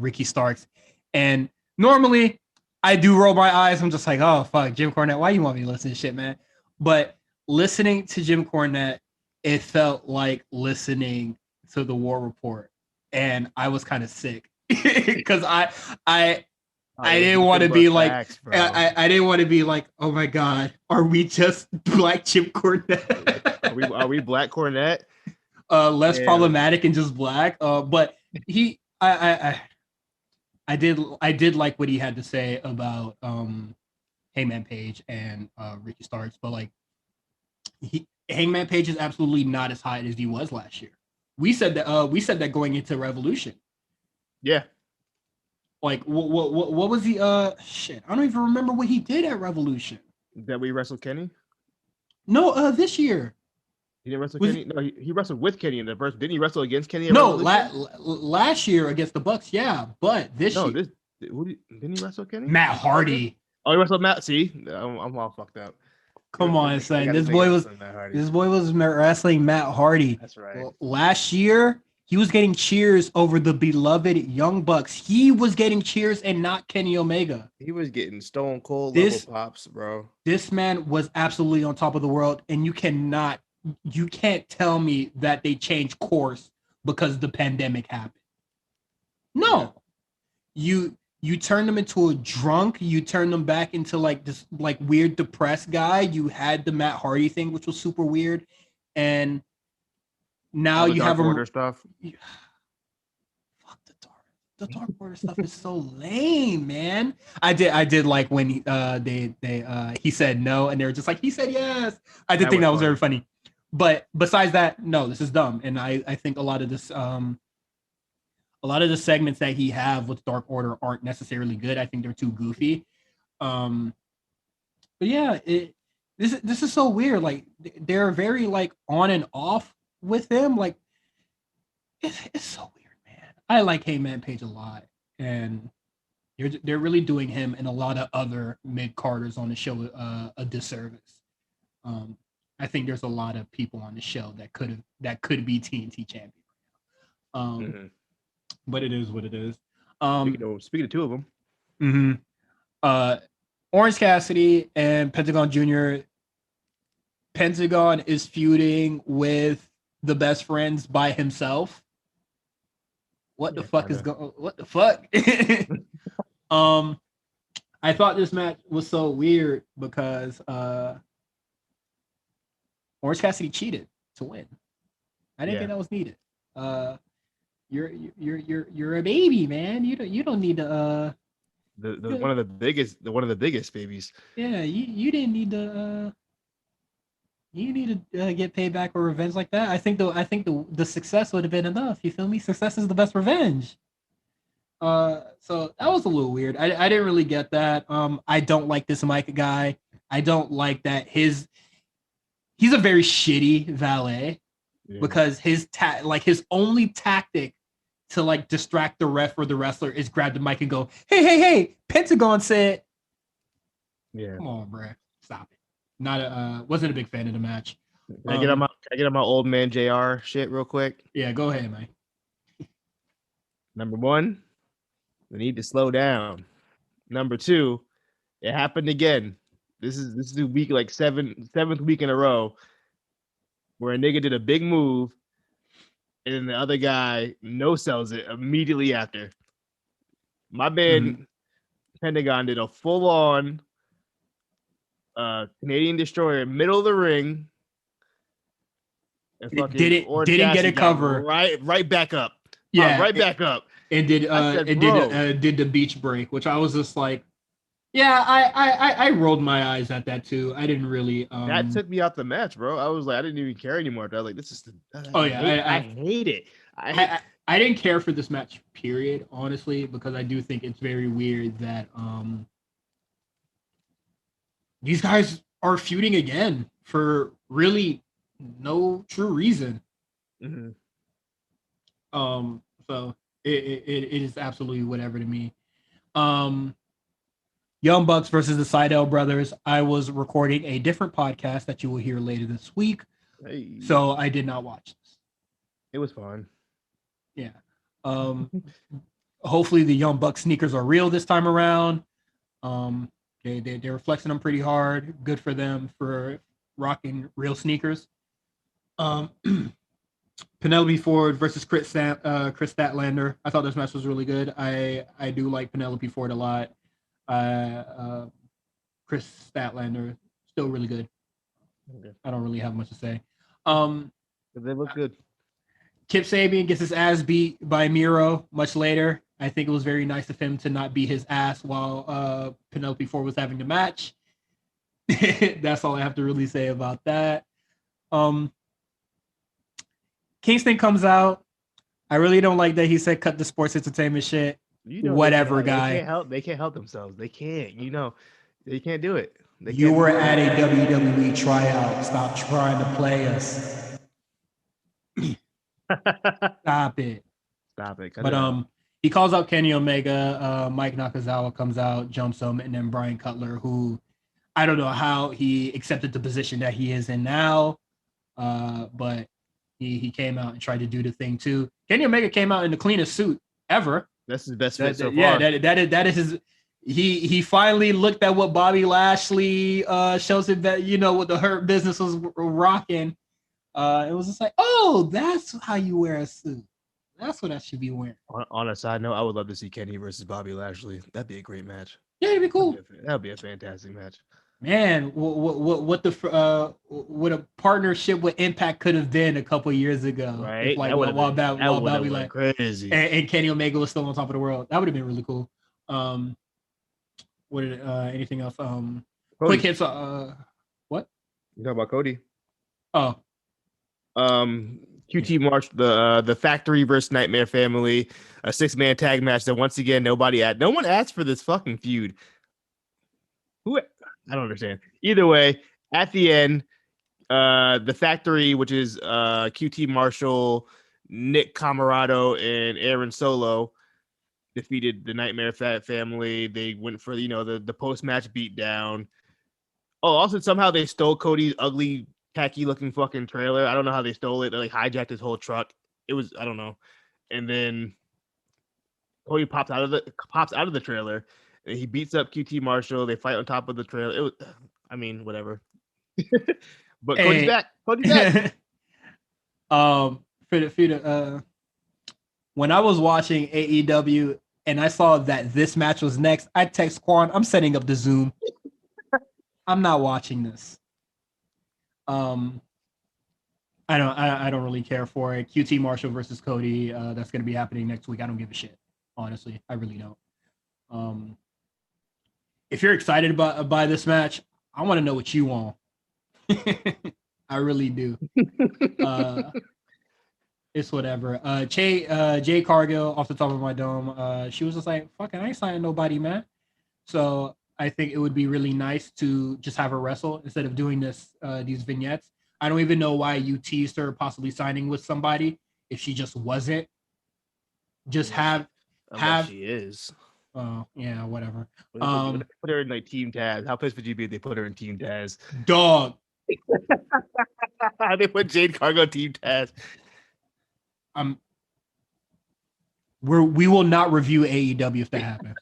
Ricky Starks, and normally I do roll my eyes. I'm just like, oh fuck, Jim Cornette, why you want me to listen to shit, man? But listening to Jim Cornette, it felt like listening to the War Report, and I was kind of sick because I didn't want to be like I didn't want to be like, oh my god, are we just Black Jim Cornette? are we Black Cornette? Less problematic and just black. But I did like what he had to say about Hangman Page and Ricky Starks, but like Hangman Page is absolutely not as high as he was last year. We said that going into Revolution. Yeah. Like what was he shit? I don't even remember what he did at Revolution. That we wrestled Kenny? No, this year. He didn't wrestle Kenny? No, he wrestled with Kenny in the first. Didn't he wrestle against Kenny? No, last year against the Bucks, yeah. But didn't he wrestle Kenny? Matt Hardy. Oh, he wrestled Matt. See, I'm all fucked up. Come on, son. This boy was wrestling Matt Hardy. That's right. Last year, he was getting cheers over the beloved Young Bucks. He was getting cheers and not Kenny Omega. He was getting Stone Cold level pops, bro. This man was absolutely on top of the world, and you can't tell me that they changed course because the pandemic happened. No. Yeah. You turned them into a drunk. You turned them back into like this like weird depressed guy. You had the Matt Hardy thing, which was super weird, and now you have Order stuff. Fuck the Dark Order stuff is so lame, man. I did like when he said no, and they were just like he said yes. I did think that was very funny. But besides that, no, this is dumb, and I think a lot of this a lot of the segments that he have with Dark Order aren't necessarily good. I think they're too goofy. But yeah, this is so weird. Like they're very like on and off with him. Like it's so weird, man. I like Hangman Page a lot, and they're really doing him and a lot of other mid-carders on the show a disservice. I think there's a lot of people on the show that could be TNT champion. But it is what it is. Speaking of two of them. Orange Cassidy and Pentagon Jr. Pentagon is feuding with the Best Friends by himself. What the fuck? I thought this match was so weird because Orange Cassidy cheated to win. I didn't think that was needed. You're a baby, man. You don't need to one of the biggest babies. Yeah, you didn't need to get paid back or revenge like that. I think the success would have been enough. You feel me? Success is the best revenge. So that was a little weird. I didn't really get that. I don't like this Micah guy. I don't like that he's a very shitty valet. Yeah. Because his only tactic to like distract the ref or the wrestler is grab the mic and go, hey, Pentagon said. Yeah. Come on, bro. Stop it. Wasn't a big fan of the match. Can I get on my old man JR shit real quick? Yeah, go ahead, man. Number one, we need to slow down. Number two, it happened again. This is the week like seventh week in a row where a nigga did a big move and then the other guy no sells it immediately after. My man Pentagon did a full-on Canadian Destroyer, middle of the ring. And didn't get a cover. Right back up. Yeah, right back up. And did the beach break, which I was just like, yeah, I rolled my eyes at that too. I didn't really. That took me out the match, bro. I was like, I didn't even care anymore. I was like, this is the. I hate it. I didn't care for this match, period, honestly, because I do think it's very weird that these guys are feuding again for really no true reason. Mm-hmm. So it is absolutely whatever to me. Young Bucks versus the Seidel brothers. I was recording a different podcast that you will hear later this week, so I did not watch this. It was fun. Yeah. Hopefully the Young Bucks sneakers are real this time around. They're flexing them pretty hard. Good for them for rocking real sneakers. Penelope Ford versus Chris Statlander. I thought this match was really good. I do like Penelope Ford a lot. Chris Statlander still really good. Okay. I don't really have much to say. They look good. Kip Sabian gets his ass beat by Miro much later. I think it was very nice of him to not beat his ass while Penelope Ford was having the match. That's all I have to really say about that. Kingston comes out. I really don't like that he said cut the sports entertainment shit. Whatever, guy. They can't help themselves. They can't. They can't do it. You were at a WWE tryout. Stop trying to play us. Stop it. But he calls out Kenny Omega. Mike Nakazawa comes out, jumps him, and then Brian Cutler, who I don't know how he accepted the position that he is in now, but he came out and tried to do the thing too. Kenny Omega came out in the cleanest suit ever. That's his best fit so far. Yeah, that is his. He finally looked at what Bobby Lashley shows him that what the Hurt Business was rocking. It was just like, oh, that's how you wear a suit. That's what I should be wearing. On a side note, I would love to see Kenny versus Bobby Lashley. That'd be a great match. Yeah, it'd be cool. That'd be a fantastic match. Man, what a partnership with Impact could have been a couple years ago, right? If, like while Bobby like crazy and Kenny Omega was still on top of the world. That would have been really cool. Anything else? Quick hits. What? You talking about Cody? Oh. QT March, the Factory versus Nightmare Family, a 6-man tag match that once again no one asked for this fucking feud. I don't understand. Either way, at the end, the Factory, which is QT Marshall, Nick Camarado, and Aaron Solo, defeated the Nightmare Family. They went for the post-match beatdown. Oh, also somehow they stole Cody's ugly, khaki-looking fucking trailer. I don't know how they stole it. They like hijacked his whole truck. It was, I don't know. And then Cody pops out of the trailer. And he beats up QT Marshall. They fight on top of the trailer. It was, I mean, whatever. But Cody's back. When I was watching AEW and I saw that this match was next, I text Quan, I'm setting up the Zoom. I'm not watching this. I don't really care for it. QT Marshall versus Cody. That's going to be happening next week. I don't give a shit. Honestly, I really don't. If you're excited by this match, I want to know what you want. I really do. It's whatever. Jay Cargill, off the top of my dome, she was just like, "Fucking, I ain't signing nobody, man." So I think it would be really nice to just have her wrestle instead of doing these vignettes. I don't even know why you teased her possibly signing with somebody if she just wasn't. Just have she is. Oh, yeah, whatever. Put her in like Team Taz. How pissed would you be if they put her in Team Taz? Dog. They put Jade Cargill Team Taz. We will not review AEW if that happens.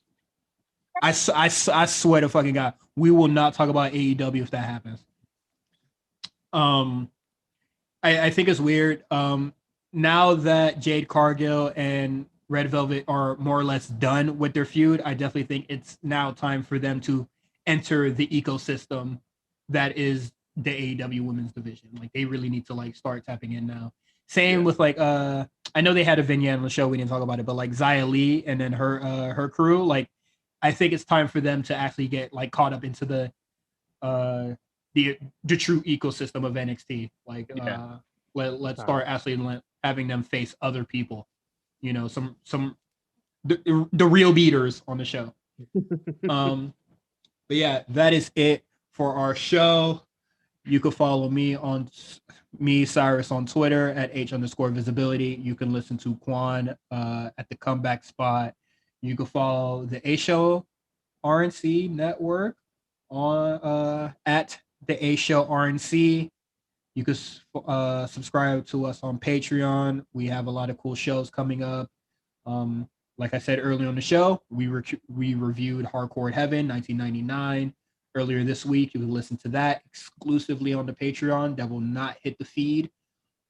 I swear to fucking God, we will not talk about AEW if that happens. I think it's weird. Now that Jade Cargill and Red Velvet are more or less done with their feud. I definitely think it's now time for them to enter the ecosystem that is the AEW women's division. Like they really need to like start tapping in now. Same with like I know they had a vignette on the show, we didn't talk about it, but like Xia Li and then her crew, like I think it's time for them to actually get like caught up into the true ecosystem of NXT. Like let's start actually having them face other people. You know, the real beaters on the show. But yeah, that is it for our show. You can follow me Cyrus on Twitter at H_visibility. You can listen to Quan at the Comeback Spot. You can follow the A Show RNC Network on at the A Show RNC. You can subscribe to us on Patreon. We have a lot of cool shows coming up. Like I said earlier on the show, we reviewed Hardcore Heaven 1999 earlier this week. You can listen to that exclusively on the Patreon. That will not hit the feed.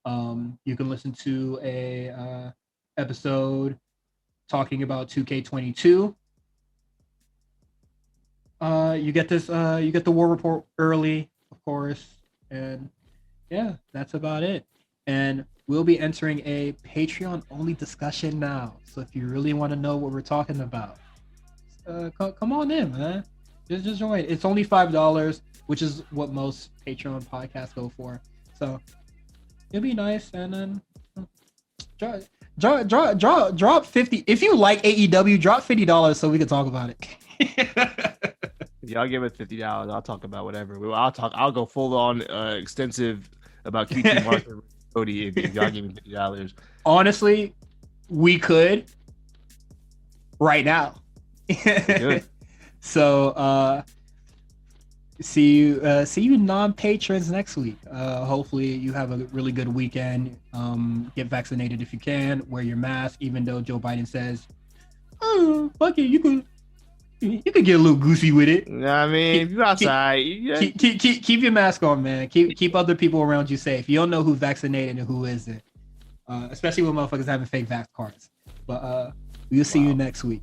You can listen to a episode talking about 2K22. You get the War Report early, of course, and yeah, that's about it. And we'll be entering a Patreon-only discussion now. So if you really want to know what we're talking about, come on in, man. Just join. It's only $5, which is what most Patreon podcasts go for. So it'll be nice. And then drop 50. If you like AEW, drop $50 so we can talk about it. Y'all give it $50. I'll talk about whatever. I'll go full on extensive about QT Marshall Cody if y'all give me $50. Honestly, we could right now. So see you non-patrons next week. Hopefully you have a really good weekend. Get vaccinated if you can. Wear your mask, even though Joe Biden says, "Oh, fuck it, you could get a little goosey with it." I mean, if you're outside, keep your mask on, man. Keep other people around you safe. You don't know who's vaccinated and who isn't, especially when motherfuckers having fake vax cards. But we'll see you next week.